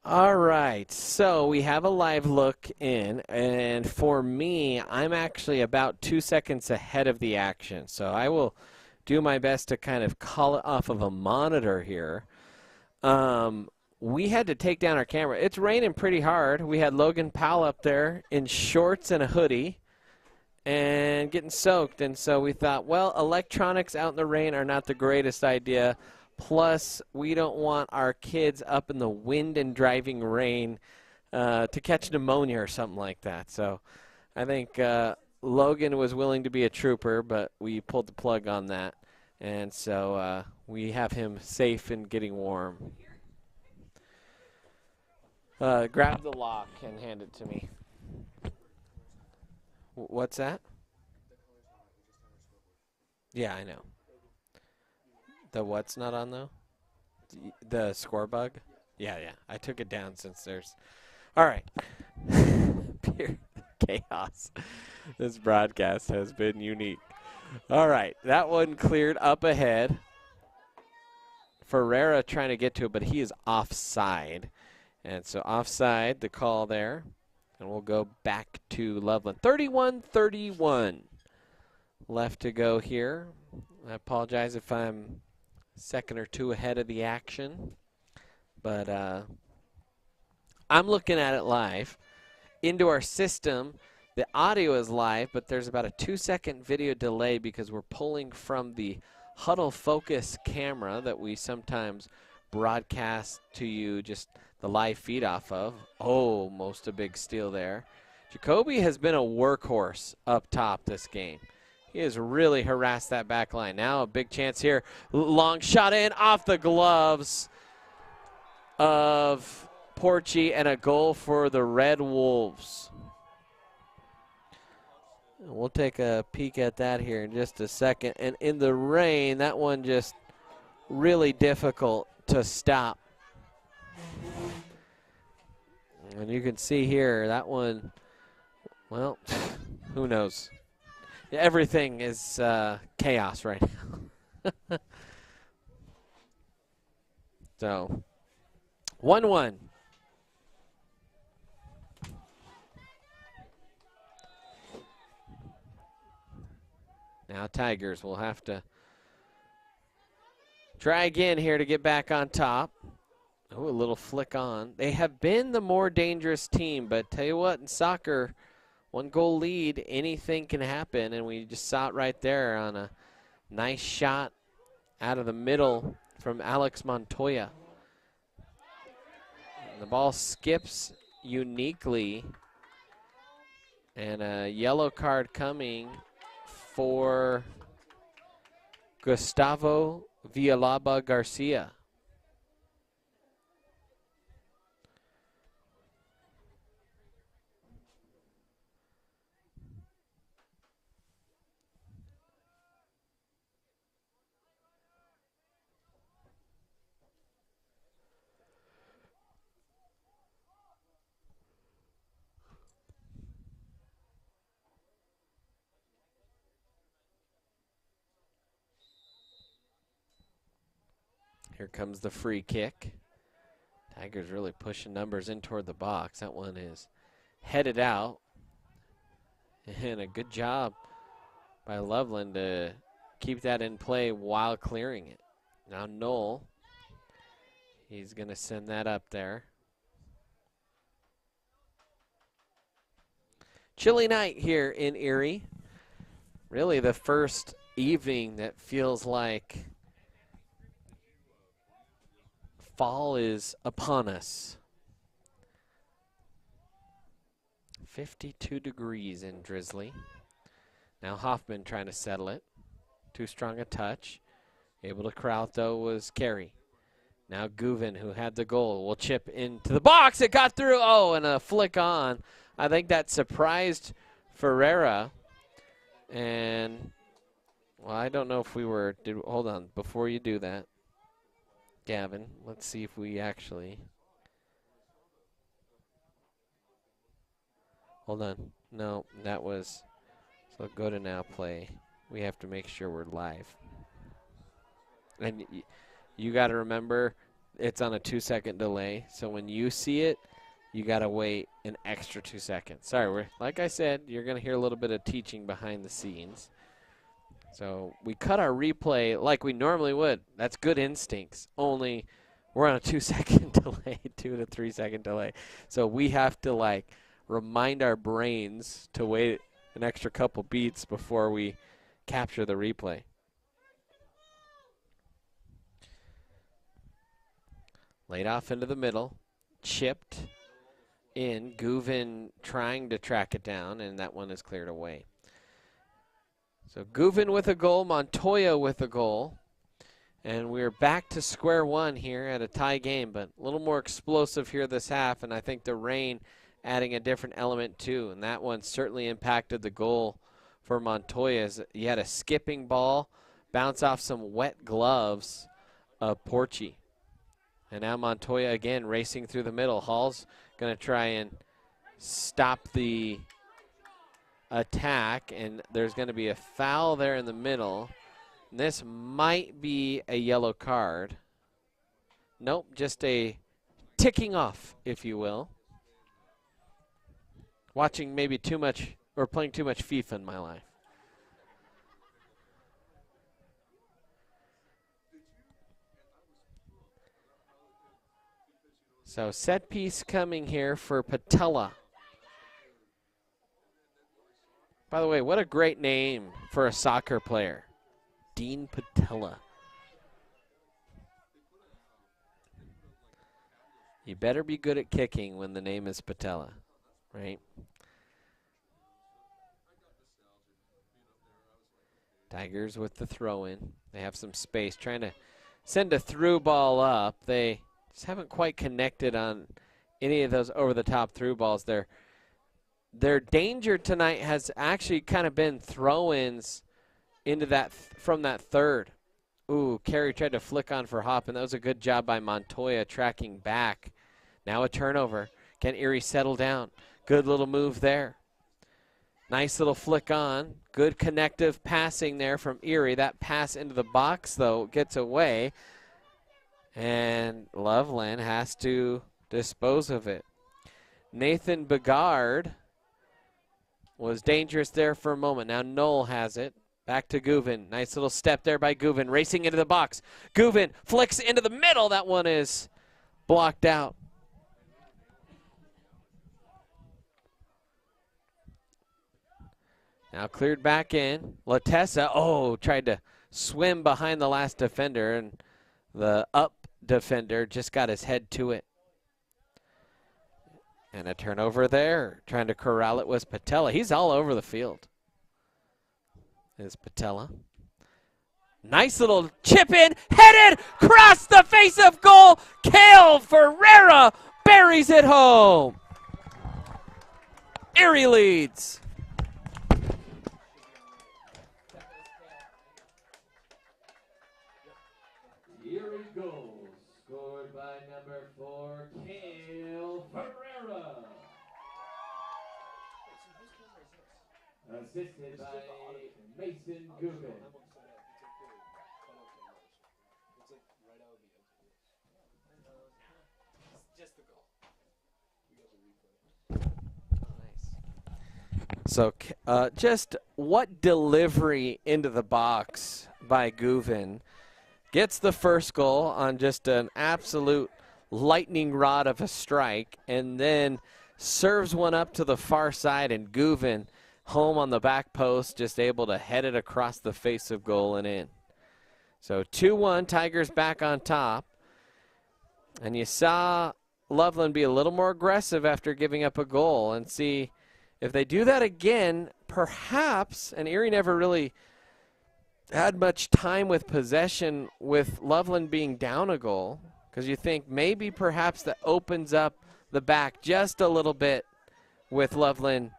All right, so we have a live look in, and for me, I'm actually about 2 seconds ahead of the action. So I will do my best to kind of call it off of a monitor here. We had to take down our camera. It's raining pretty hard. We had Logan Powell up there in shorts and a hoodie and getting soaked, and so we thought, well, electronics out in the rain are not the greatest idea. Plus, we don't want our kids up in the wind and driving rain to catch pneumonia or something like that. So I think Logan was willing to be a trooper, but we pulled the plug on that. And so we have him safe and getting warm. Grab the lock and hand it to me. What's that? Yeah, I know. The what's not on, though? The score bug? Yeah. I took it down since there's... All right. Pure chaos. This broadcast has been unique. All right. That one cleared up ahead. Ferreira trying to get to it, but he is offside. And so offside, the call there. And we'll go back to Loveland. 31-31 left to go here. I apologize if I'm second or two ahead of the action, but I'm looking at it live. Into our system, the audio is live, but there's about a 2-second video delay because we're pulling from the Huddle Focus camera that we sometimes broadcast to you, just the live feed off of. Almost a big steal there. Jacoby has been a workhorse up top this game. He has really harassed that back line. Now a big chance here. Long shot in off the gloves of Porchy, and a goal for the Red Wolves. We'll take a peek at that here in just a second. And in the rain, that one just really difficult to stop. And you can see here, that one, well, who knows? Everything is chaos right now. So, 1-1. Now Tigers will have to try again here to get back on top. Oh, a little flick on. They have been the more dangerous team, but tell you what, in soccer, 1-goal lead, anything can happen, and we just saw it right there on a nice shot out of the middle from Alex Montoya. And the ball skips uniquely, and a yellow card coming for Gustavo Villalaba Garcia. Here comes the free kick. Tigers really pushing numbers in toward the box. That one is headed out. And a good job by Loveland to keep that in play while clearing it. Now Knoll, he's going to send that up there. Chilly night here in Erie. Really the first evening that feels like fall is upon us. 52 degrees in drizzly. Now Hoffman trying to settle it. Too strong a touch. Able to corral though was Carey. Now Guvin, who had the goal, will chip into the box. It got through. Oh, and a flick on. I think that surprised Ferreira. And, well, I don't know if we were, hold on, before you do that, Gavin, let's see if we actually, hold on. No, that was, so go to now play. We have to make sure we're live. And you got to remember, it's on a 2-second delay. So when you see it, you got to wait an extra 2 seconds. Sorry, like I said, you're going to hear a little bit of teaching behind the scenes. So we cut our replay like we normally would. That's good instincts. Only we're on a 2-second delay, 2 to 3 second delay. So we have to like remind our brains to wait an extra couple beats before we capture the replay. Laid off into the middle, chipped in. Guvin trying to track it down, and that one is cleared away. So Guvin with a goal, Montoya with a goal. And we're back to square one here at a tie game, but a little more explosive here this half, and I think the rain adding a different element too, and that one certainly impacted the goal for Montoya. As he had a skipping ball, bounce off some wet gloves of Porchy. And now Montoya again racing through the middle. Hall's going to try and stop the attack, and there's going to be a foul there in the middle. And this might be a yellow card. Nope, just a ticking off, if you will. Watching maybe too much or playing too much FIFA in my life. So set piece coming here for Patella. By the way, what a great name for a soccer player. Dean Patella. You better be good at kicking when the name is Patella, right? Tigers with the throw in. They have some space, trying to send a through ball up. They just haven't quite connected on any of those over-the-top through balls. Their danger tonight has actually kind of been throw-ins into that from that third. Ooh, Carey tried to flick on for Hop, and that was a good job by Montoya tracking back. Now a turnover. Can Erie settle down? Good little move there. Nice little flick on. Good connective passing there from Erie. That pass into the box, though, gets away. And Loveland has to dispose of it. Nathan Begard was dangerous there for a moment. Now Knoll has it. Back to Guvin. Nice little step there by Guvin. Racing into the box. Guvin flicks into the middle. That one is blocked out. Now cleared back in. Latessa, tried to swim behind the last defender, and the up defender just got his head to it. And a turnover there. Trying to corral it was Patella. He's all over the field. Is Patella. Nice little chip in, headed, cross the face of goal. Cale Ferreira buries it home. Erie leads. Erie goal scored by number 4, Cale Ferreira. Assisted by Mason Gubin. So just what delivery into the box by Guvin. Gets the first goal on just an absolute lightning rod of a strike, and then serves one up to the far side, and Guvin home on the back post, just able to head it across the face of goal and in. So 2-1, Tigers back on top. And you saw Loveland be a little more aggressive after giving up a goal, and see if they do that again, perhaps, and Erie never really had much time with possession with Loveland being down a goal, because you think maybe perhaps that opens up the back just a little bit with Loveland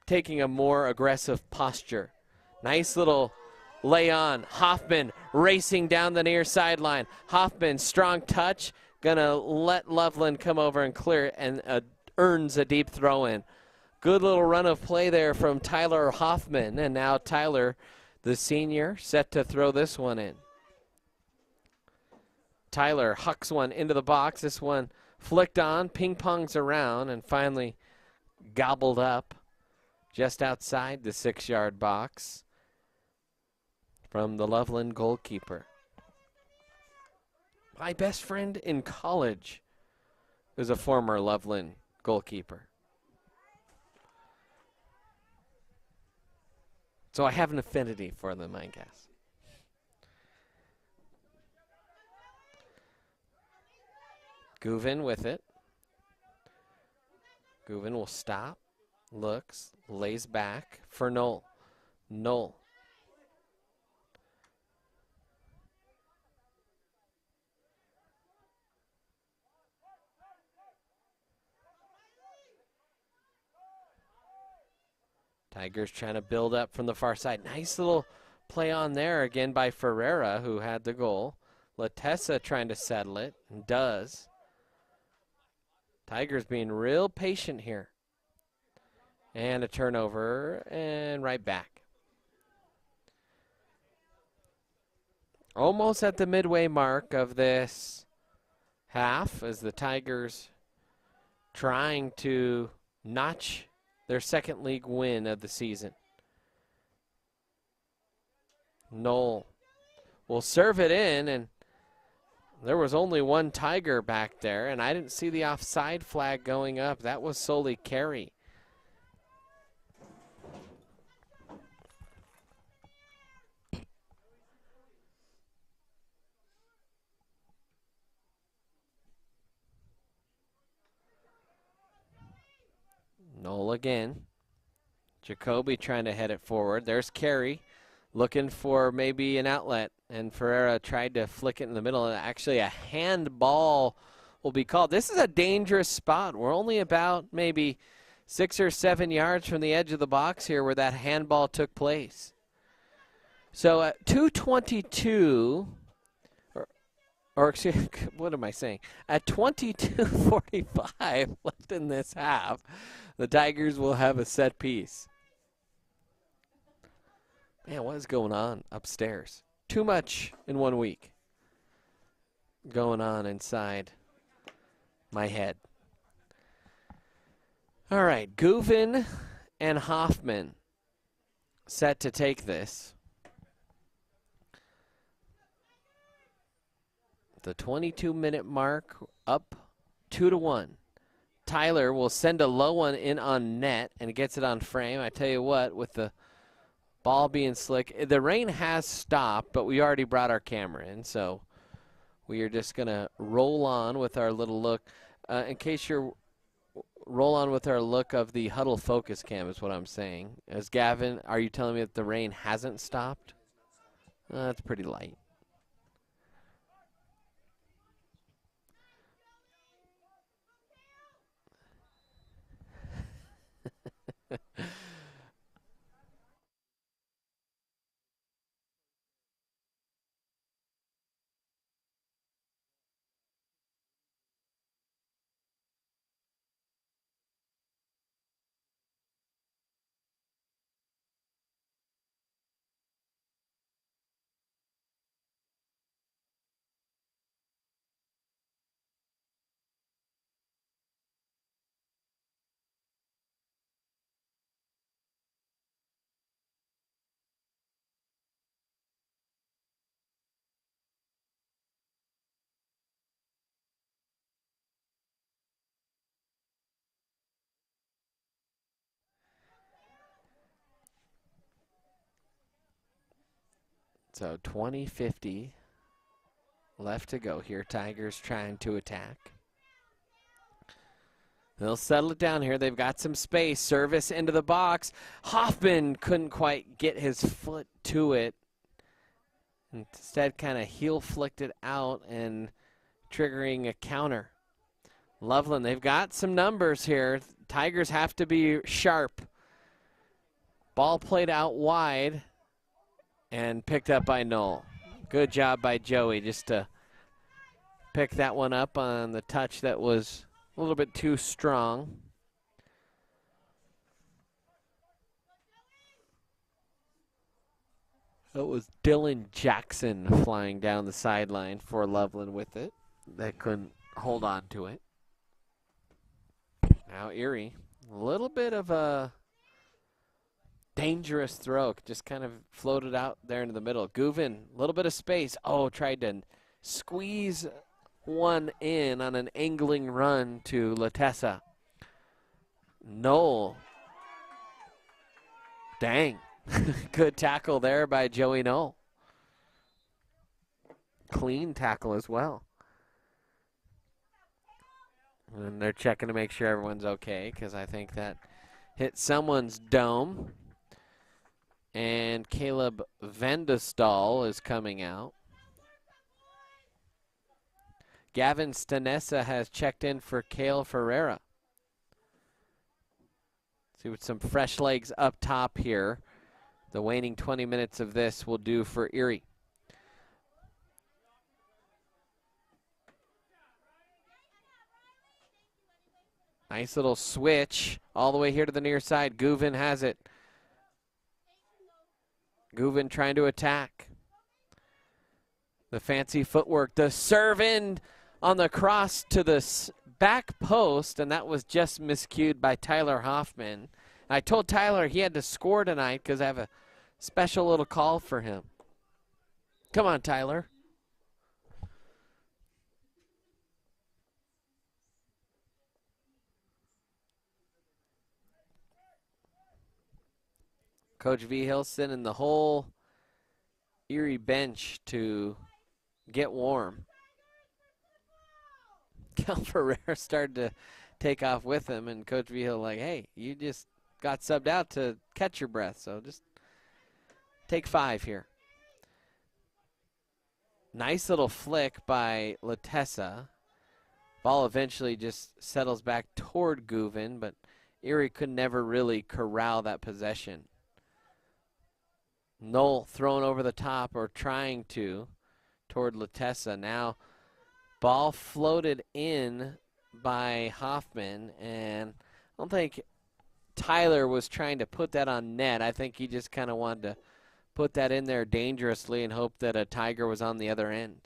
taking a more aggressive posture. Nice little lay on. Hoffman racing down the near sideline. Hoffman, strong touch, gonna let Loveland come over and clear it, and earns a deep throw in. Good little run of play there from Tyler Hoffman, and now Tyler, the senior, set to throw this one in. Tyler hucks one into the box. This one flicked on, ping-pongs around, and finally gobbled up just outside the 6-yard box from the Loveland goalkeeper. My best friend in college is a former Loveland goalkeeper. So I have an affinity for them, I guess. Gouvin with it. Gouvin will stop, looks, lays back for Knoll. Knoll. Tigers trying to build up from the far side. Nice little play on there again by Ferreira, who had the goal. Latessa trying to settle it, and does. Tigers being real patient here. And a turnover, and right back. Almost at the midway mark of this half as the Tigers trying to notch their second league win of the season. Knoll will serve it in, and there was only one Tiger back there, and I didn't see the offside flag going up. That was solely Carey. Knoll again. Jacoby trying to head it forward. There's Carey looking for maybe an outlet, and Ferreira tried to flick it in the middle, and actually a handball will be called. This is a dangerous spot. We're only about maybe 6 or 7 yards from the edge of the box here where that handball took place. So at 2:22, or excuse, what am I saying? At 22:45 left in this half, the Tigers will have a set piece. Man, what is going on upstairs? Too much in 1 week going on inside my head. All right, Gouvin and Hoffman set to take this. The 22-minute mark, up 2-1. Tyler will send a low one in on net and gets it on frame. I tell you what, with the ball being slick, the rain has stopped, but we already brought our camera in, so we are just going to roll on with our little look. In case you're roll on with our look of the huddle focus cam is what I'm saying. As Gavin, are you telling me that the rain hasn't stopped? That's pretty light. So 20:50 left to go here. Tigers trying to attack. They'll settle it down here. They've got some space. Service into the box. Hoffman couldn't quite get his foot to it. Instead, kind of heel flicked it out and triggering a counter. Loveland, they've got some numbers here. Tigers have to be sharp. Ball played out wide and picked up by Knoll. Good job by Joey just to pick that one up on the touch that was a little bit too strong. That was Dylan Jackson flying down the sideline for Loveland with it. They couldn't hold on to it. Now Erie, a little bit of a dangerous throw. Just kind of floated out there into the middle. Gouvin, a little bit of space. Oh, tried to squeeze one in on an angling run to Latessa. Knoll. Dang. Good tackle there by Joey Knoll. Clean tackle as well. And they're checking to make sure everyone's okay, because I think that hit someone's dome. And Caleb Vandestall is coming out. Gavin Stanessa has checked in for Cale Ferreira. See what some fresh legs up top here. The waning 20 minutes of this will do for Erie. Nice little switch all the way here to the near side. Gouvin has it. Gouvin trying to attack. The fancy footwork. The serve in on the cross to the back post, and that was just miscued by Tyler Hoffman. I told Tyler he had to score tonight because I have a special little call for him. Come on, Tyler. Coach Vigil sending the whole Erie bench to get warm. Cal Ferrer started to take off with him, and Coach Vigil like, hey, you just got subbed out to catch your breath, so just take 5 here. Nice little flick by Latessa. Ball eventually just settles back toward Gouvin, but Erie could never really corral that possession. Knoll thrown over the top, or trying to, toward Latessa. Now ball floated in by Hoffman, and I don't think Tyler was trying to put that on net. I think he just kind of wanted to put that in there dangerously and hope that a Tiger was on the other end.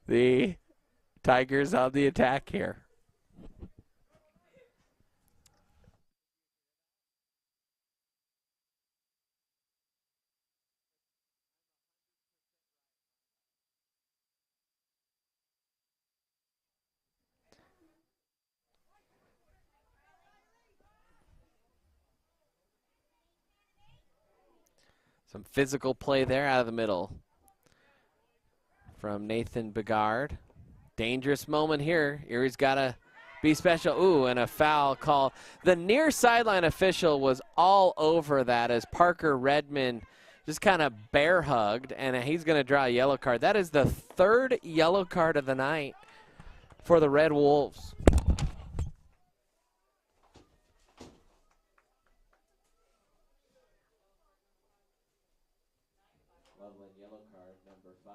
The Tigers on the attack here. Some physical play there out of the middle from Nathan Begard. Dangerous moment here. Erie's got to be special. Ooh, and a foul call. The near sideline official was all over that as Parker Redmond just kind of bear hugged, and he's going to draw a yellow card. That is the 3rd yellow card of the night for the Red Wolves. Loveland yellow card number 5.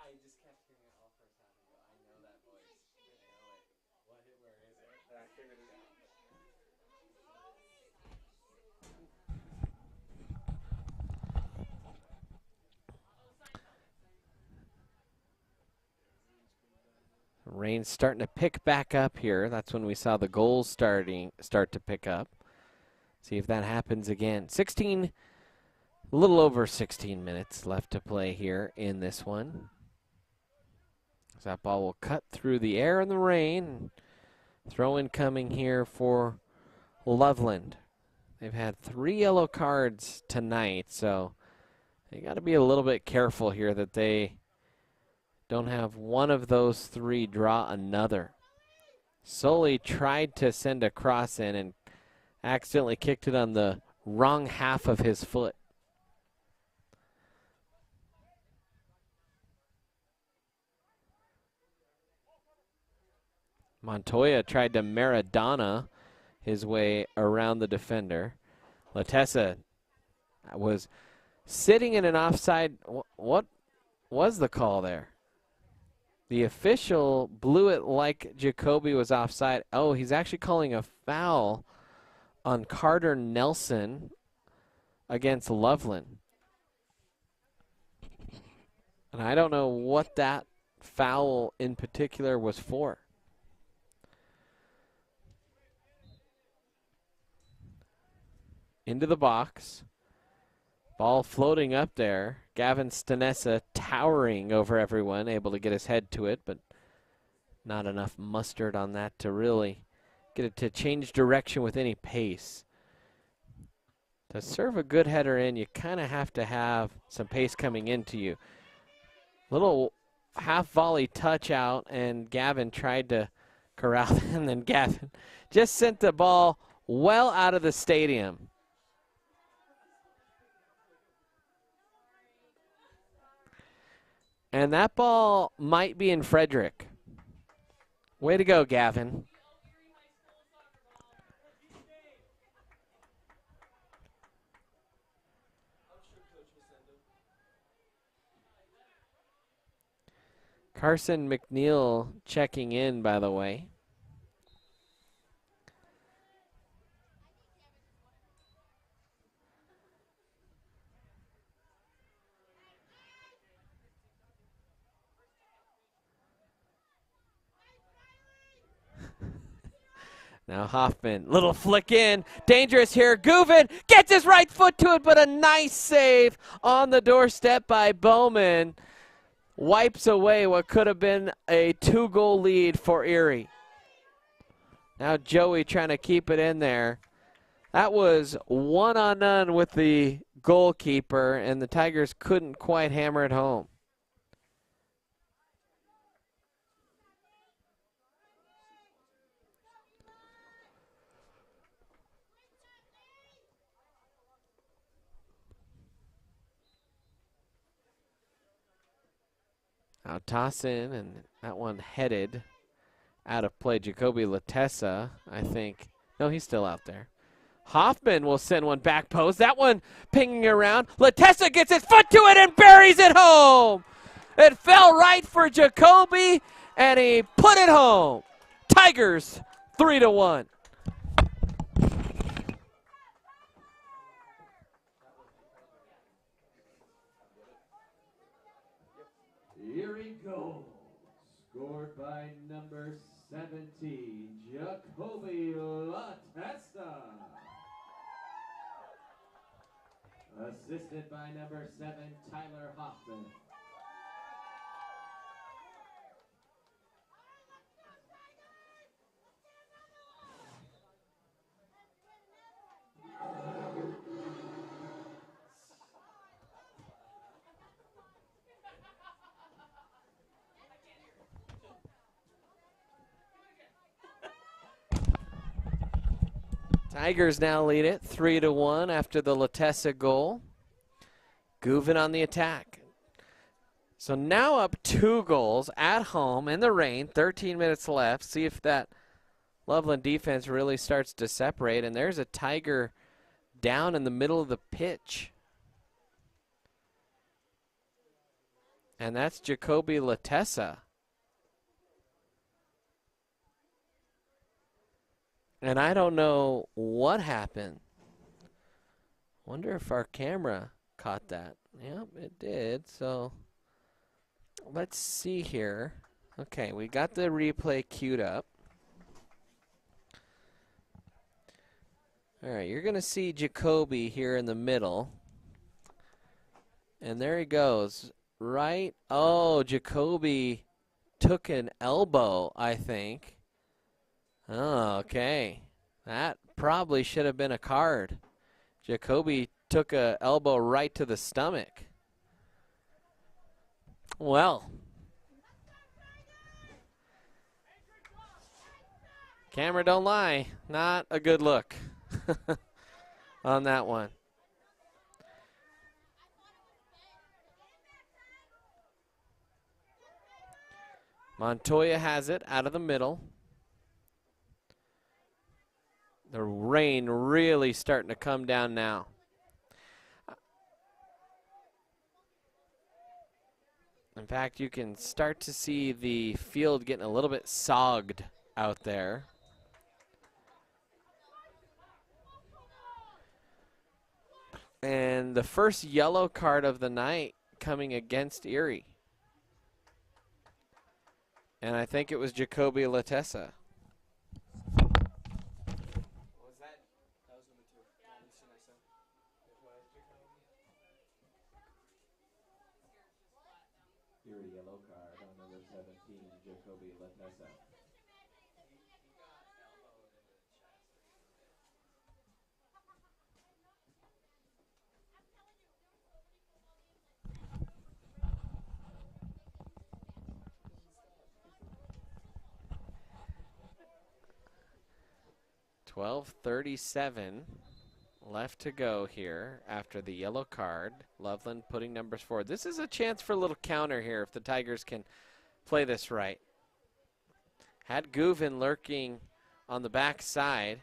I just kept hearing it all first half ago. I know that voice. I know it. Where is it? And I figured it out. Rain's starting to pick back up here. That's when we saw the goals start to pick up. See if that happens again. A little over 16 minutes left to play here in this one. So that ball will cut through the air and the rain. Throw in coming here for Loveland. They've had 3 yellow cards tonight, so they got to be a little bit careful here that they don't have one of those 3 draw another. Sully tried to send a cross in and accidentally kicked it on the wrong half of his foot. Montoya tried to Maradona his way around the defender. Latessa was sitting in an offside. What was the call there? The official blew it like Jacoby was offside. Oh, he's actually calling a foul on Carter Nelson against Loveland. And I don't know what that foul in particular was for. Into the box. Ball floating up there. Gavin Stanessa towering over everyone, able to get his head to it, but not enough mustard on that to really get it to change direction with any pace. To serve a good header in, you kind of have to have some pace coming into you. Little half volley touch out, and Gavin tried to corral it, and then Gavin just sent the ball well out of the stadium. And that ball might be in Frederick. Way to go, Gavin. Carson McNeil checking in, by the way. Now Hoffman, little flick in, dangerous here. Guvin gets his right foot to it, but a nice save on the doorstep by Bowman. Wipes away what could have been a 2-goal lead for Erie. Now Joey trying to keep it in there. That was 1-on-none with the goalkeeper, and the Tigers couldn't quite hammer it home. Now toss in, and that one headed out of play. Jacoby Latessa, I think. No, he's still out there. Hoffman will send one back post. That one pinging around. Latessa gets his foot to it and buries it home. It fell right for Jacoby, and he put it home. Tigers 3-1. Erie goal, scored by number 17, Jacoby Latessa. Assisted by number 7, Tyler Hoffman. Tigers now lead it 3-1 after the Latessa goal. Guvin on the attack. So now up 2 goals at home in the rain, 13 minutes left. See if that Loveland defense really starts to separate. And there's a Tiger down in the middle of the pitch. And that's Jacoby Latessa. And I don't know what happened. Wonder if our camera caught that. Yep, it did. So let's see here. Okay, we got the replay queued up. All right, you're going to see Jacoby here in the middle. And there he goes. Right. Oh, Jacoby took an elbow, I think. Oh, okay. That probably should have been a card. Jacoby took a elbow right to the stomach. Well. Camera don't lie. Not a good look on that one. Montoya has it out of the middle. The rain really starting to come down now. In fact, you can start to see the field getting a little bit sogged out there. And the first yellow card of the night coming against Erie. And I think it was Jacoby Latessa. Erie yellow card on number 17, Jacoby Latessa. .12:37 left to go here after the yellow card. Loveland putting numbers forward. This is a chance for a little counter here if the Tigers can play this right. Had Gouvin lurking on the back side.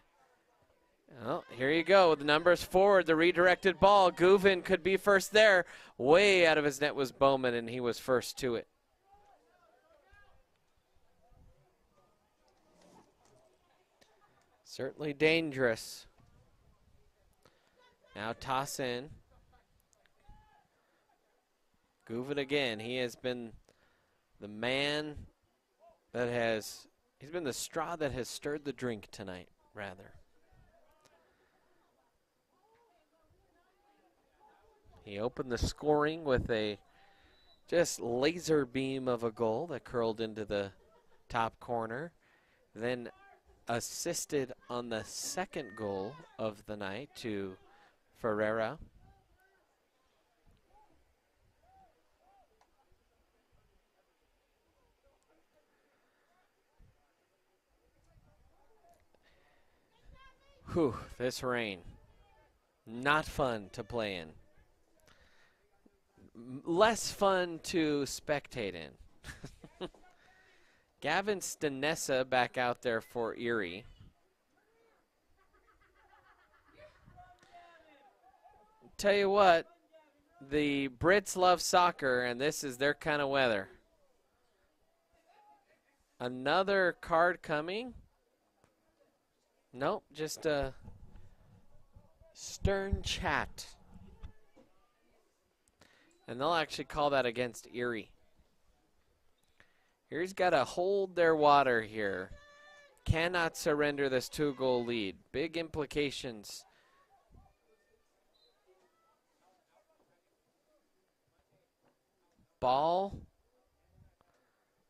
Well, here you go. The numbers forward, the redirected ball. Gouvin could be first there. Way out of his net was Bowman, and he was first to it. Certainly dangerous. Now toss in. Gouvin again. He has been the man that has, he's been the straw that has stirred the drink tonight, rather. He opened the scoring with a just laser beam of a goal that curled into the top corner. Then assisted on the second goal of the night to Ferreira. Whew, this rain. Not fun to play in. Less fun to spectate in. Gavin Stanessa back out there for Erie. Tell you what, the Brits love soccer, and this is their kind of weather. Another card coming. Nope, just a stern chat. And they'll actually call that against Erie. Erie's got to hold their water here. Cannot surrender this 2-goal lead. Big implications. Ball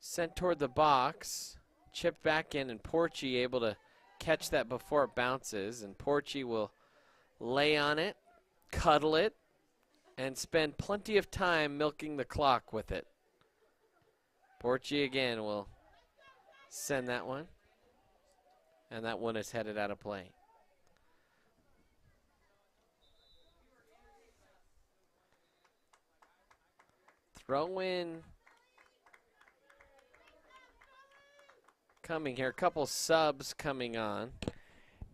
sent toward the box. Chipped back in, and Porchy able to catch that before it bounces. And Porchy will lay on it, cuddle it, and spend plenty of time milking the clock with it. Porchy again will send that one. And that one is headed out of play. Throw in coming here. A couple subs coming on.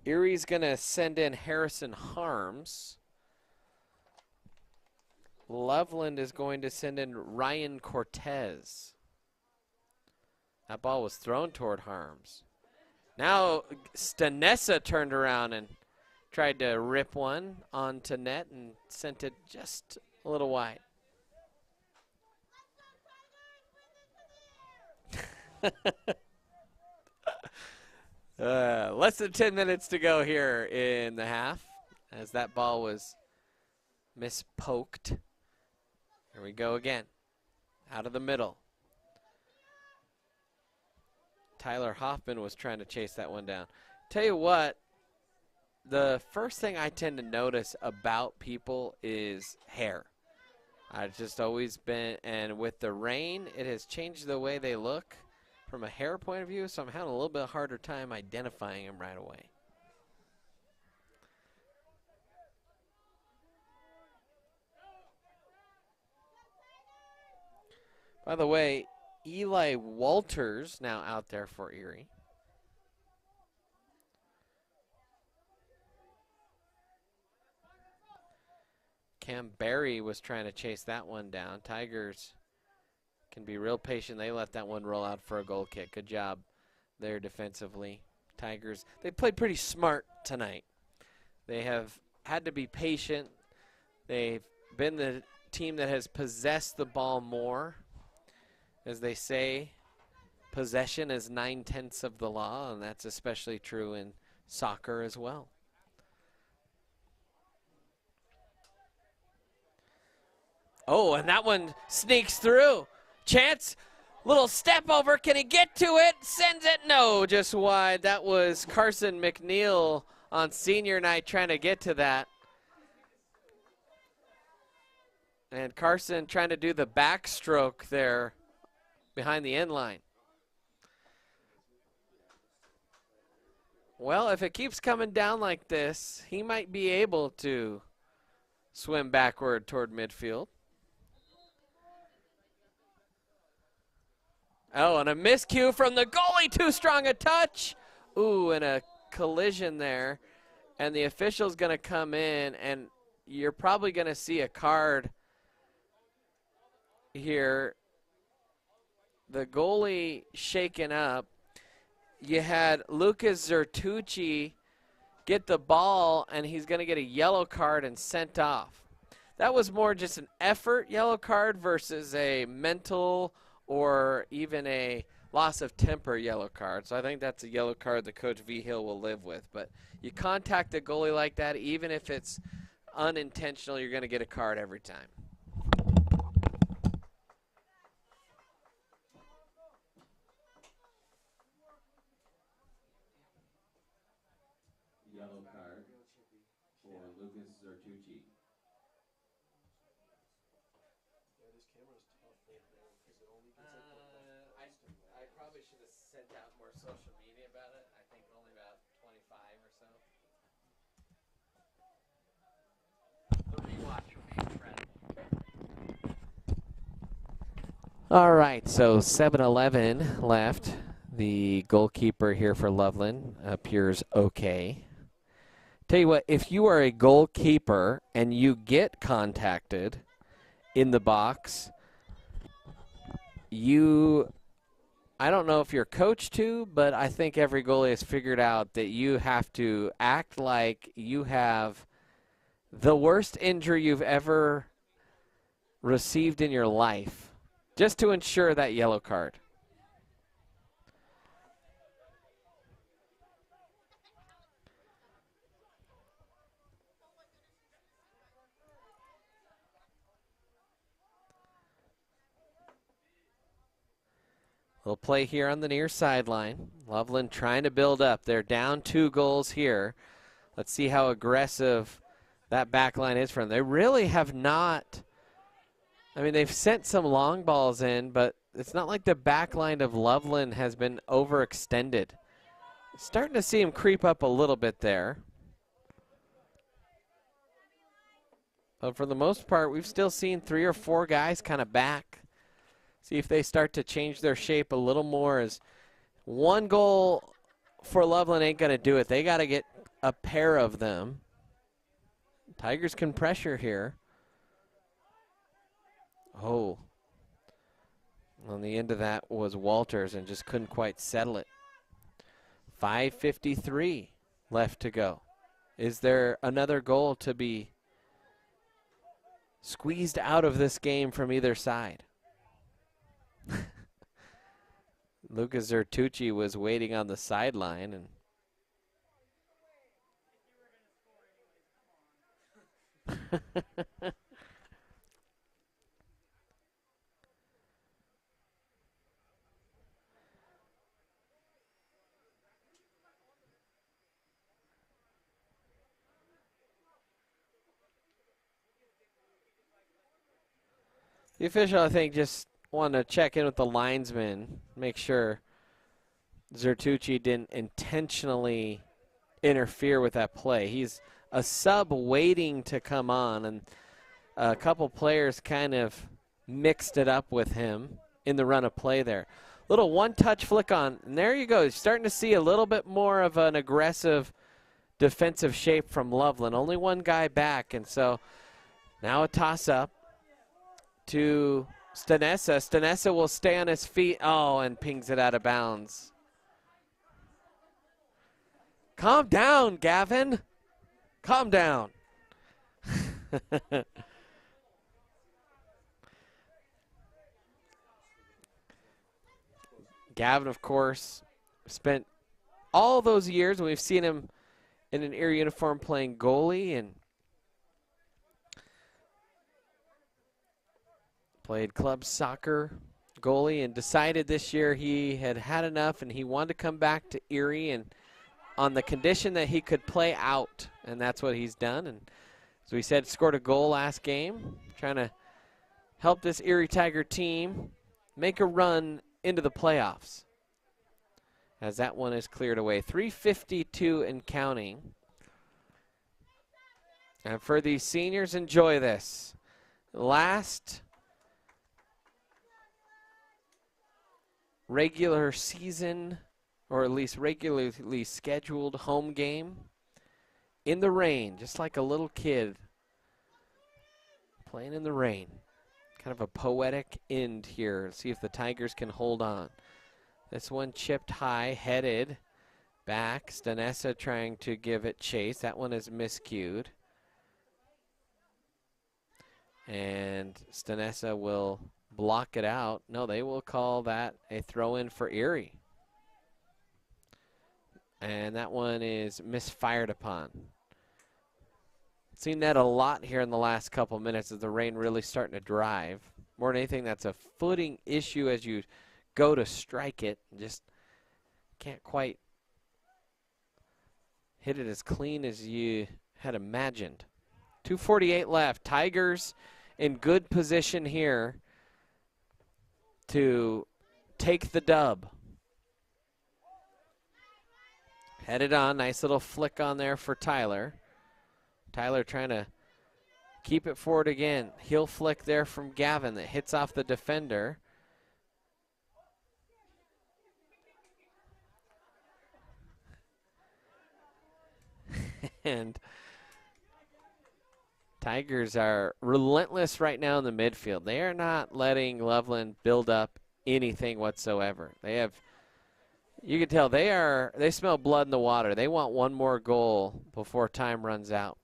Erie's going to send in Harrison Harms. Loveland is going to send in Ryan Cortez. That ball was thrown toward Harms. Now Stanessa turned around and tried to rip one onto net and sent it just a little wide. Less than 10 minutes to go here in the half as that ball was mispoked. Here we go again. Out of the middle. Tyler Hoffman was trying to chase that one down. Tell you what, the first thing I tend to notice about people is hair. I've just always been, and with the rain, it has changed the way they look. from a hair point of view, so I'm having a little bit harder time identifying him right away. By the way, Eli Walters now out there for Erie. Cam Barry was trying to chase that one down. Tigers can be real patient. They let that one roll out for a goal kick. Good job there defensively. Tigers, they played pretty smart tonight. They have had to be patient. They've been the team that has possessed the ball more. As they say, possession is 9/10 of the law, and that's especially true in soccer as well. Oh, and that one sneaks through. Chance, little step over. Can he get to it? Sends it. No, just wide. That was Carson McNeil on senior night trying to get to that. And Carson trying to do the backstroke there behind the end line. Well, if it keeps coming down like this, he might be able to swim backward toward midfield. Oh, and a miscue from the goalie. Too strong a touch. Ooh, and a collision there. And the official's going to come in, and you're probably going to see a card here. The goalie shaken up. You had Lucas Zertucci get the ball, and he's going to get a yellow card and sent off. That was more just an effort yellow card versus a mental or even a loss of temper yellow card. So I think that's a yellow card that Coach Vigil will live with. But you contact a goalie like that, even if it's unintentional, you're going to get a card every time. Yellow card for Lucas Zertucci. I probably should have sent out more social media about it. I think only about 25 or so. The rewatch will be incredible. All right, so 7-11 left. The goalkeeper here for Loveland appears okay. Tell you what, if you are a goalkeeper and you get contacted in the box, I don't know if you're coached to, but I think every goalie has figured out that you have to act like you have the worst injury you've ever received in your life, just to ensure that yellow card. Little play here on the near sideline. Loveland trying to build up. They're down 2 goals here. Let's see how aggressive that back line is for them. They really have not, I mean, they've sent some long balls in, but it's not like the back line of Loveland has been overextended. Starting to see him creep up a little bit there. But for the most part, we've still seen 3 or 4 guys kind of back. See if they start to change their shape a little more. As one goal for Loveland ain't going to do it. They got to get a pair of them. Tigers can pressure here. Oh. On the end of that was Walters and just couldn't quite settle it. 5:53 left to go. Is there another goal to be squeezed out of this game from either side? Lucas Zertucci was waiting on the sideline, and the official, I think, just want to check in with the linesman, make sure Zertucci didn't intentionally interfere with that play. He's a sub waiting to come on, and a couple players kind of mixed it up with him in the run of play there. Little one-touch flick on, and there you go. You're starting to see a little bit more of an aggressive defensive shape from Loveland. Only one guy back, and so now a toss-up to Stanessa. Stanessa will stay on his feet. Oh, and pings it out of bounds. Calm down, Gavin. Calm down. Gavin, of course, spent all those years, and we've seen him in an Erie uniform playing goalie and played club soccer goalie, and decided this year he had had enough and he wanted to come back to Erie, and on the condition that he could play out, and that's what he's done. And as we said, scored a goal last game, trying to help this Erie Tiger team make a run into the playoffs, as that one is cleared away. 3:52 and counting. And for these seniors, enjoy this. Last regular season, or at least regularly scheduled home game in the rain, just like a little kid playing in the rain. Kind of a poetic end here. Let's see if the Tigers can hold on. This one chipped high, headed back. Stanessa trying to give it chase. That one is miscued. And Stanessa will block it out. No, they will call that a throw-in for Erie. And that one is misfired upon. Seen that a lot here in the last couple minutes as the rain really starting to drive. More than anything, that's a footing issue as you go to strike it. Just can't quite hit it as clean as you had imagined. 2:48 left. Tigers in good position here to take the dub. Headed on. Nice little flick on there for Tyler. Tyler trying to keep it forward again. Heel flick there from Gavin that hits off the defender. And Tigers are relentless right now in the midfield. They are not letting Loveland build up anything whatsoever. They have, you can tell they smell blood in the water. They want one more goal before time runs out.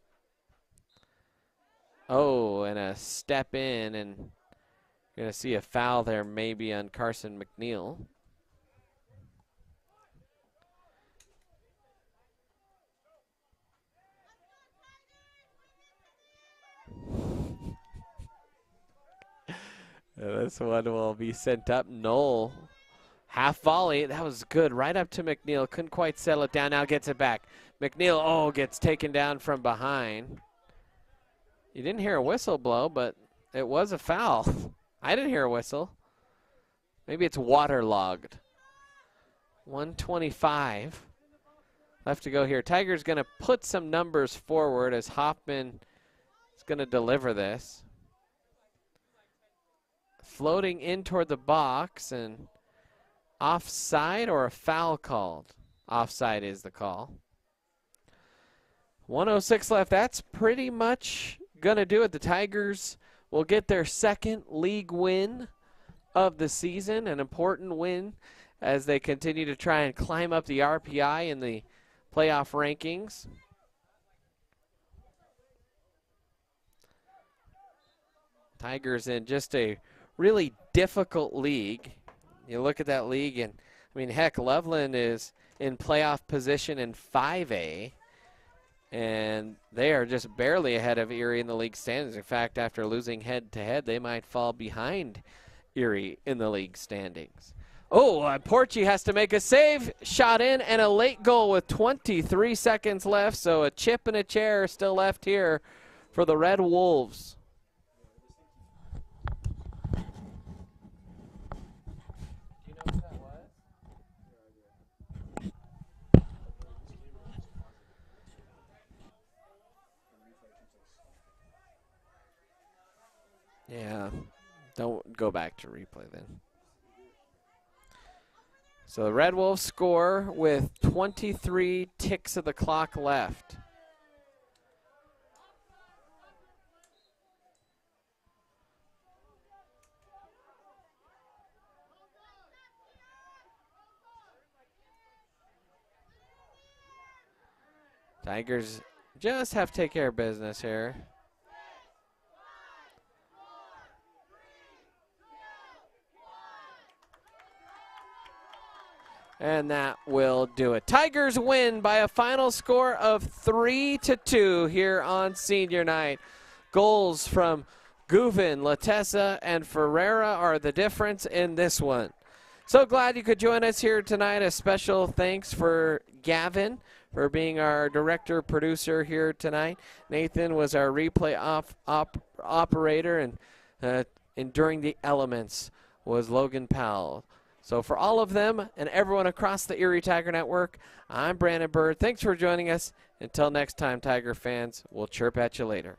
Oh, and a step in, and you're going to see a foul there maybe on Carson McNeil. This one will be sent up. Knoll, half volley. That was good. Right up to McNeil. Couldn't quite settle it down. Now gets it back. McNeil, oh, gets taken down from behind. You didn't hear a whistle blow, but it was a foul. I didn't hear a whistle. Maybe it's waterlogged. 1:25 left to go here. Tiger's going to put some numbers forward as Hoffman is going to deliver this. Floating in toward the box, and offside or a foul called? Offside is the call. 1:06 left. That's pretty much going to do it. The Tigers will get their second league win of the season, an important win as they continue to try and climb up the RPI in the playoff rankings. Tigers in just a really difficult league. You look at that league, and I mean, heck, Loveland is in playoff position in 5A, and they are just barely ahead of Erie in the league standings. In fact, after losing head-to-head, they might fall behind Erie in the league standings. Oh, Porchy has to make a save. Shot in, and a late goal with 23 seconds left, so a chip and a chair still left here for the Red Wolves. Yeah, don't go back to replay then. So the Red Wolves score with 23 ticks of the clock left. Tigers just have to take care of business here. And that will do it. Tigers win by a final score of 3-2 here on senior night. Goals from Guvin, Latessa, and Ferreira are the difference in this one. So glad you could join us here tonight. A special thanks for Gavin for being our director producer here tonight. Nathan was our replay operator, and during the elements was Logan Powell. So for all of them and everyone across the Erie Tiger Network, I'm Brandon Bird. Thanks for joining us. Until next time, Tiger fans, we'll chirp at you later.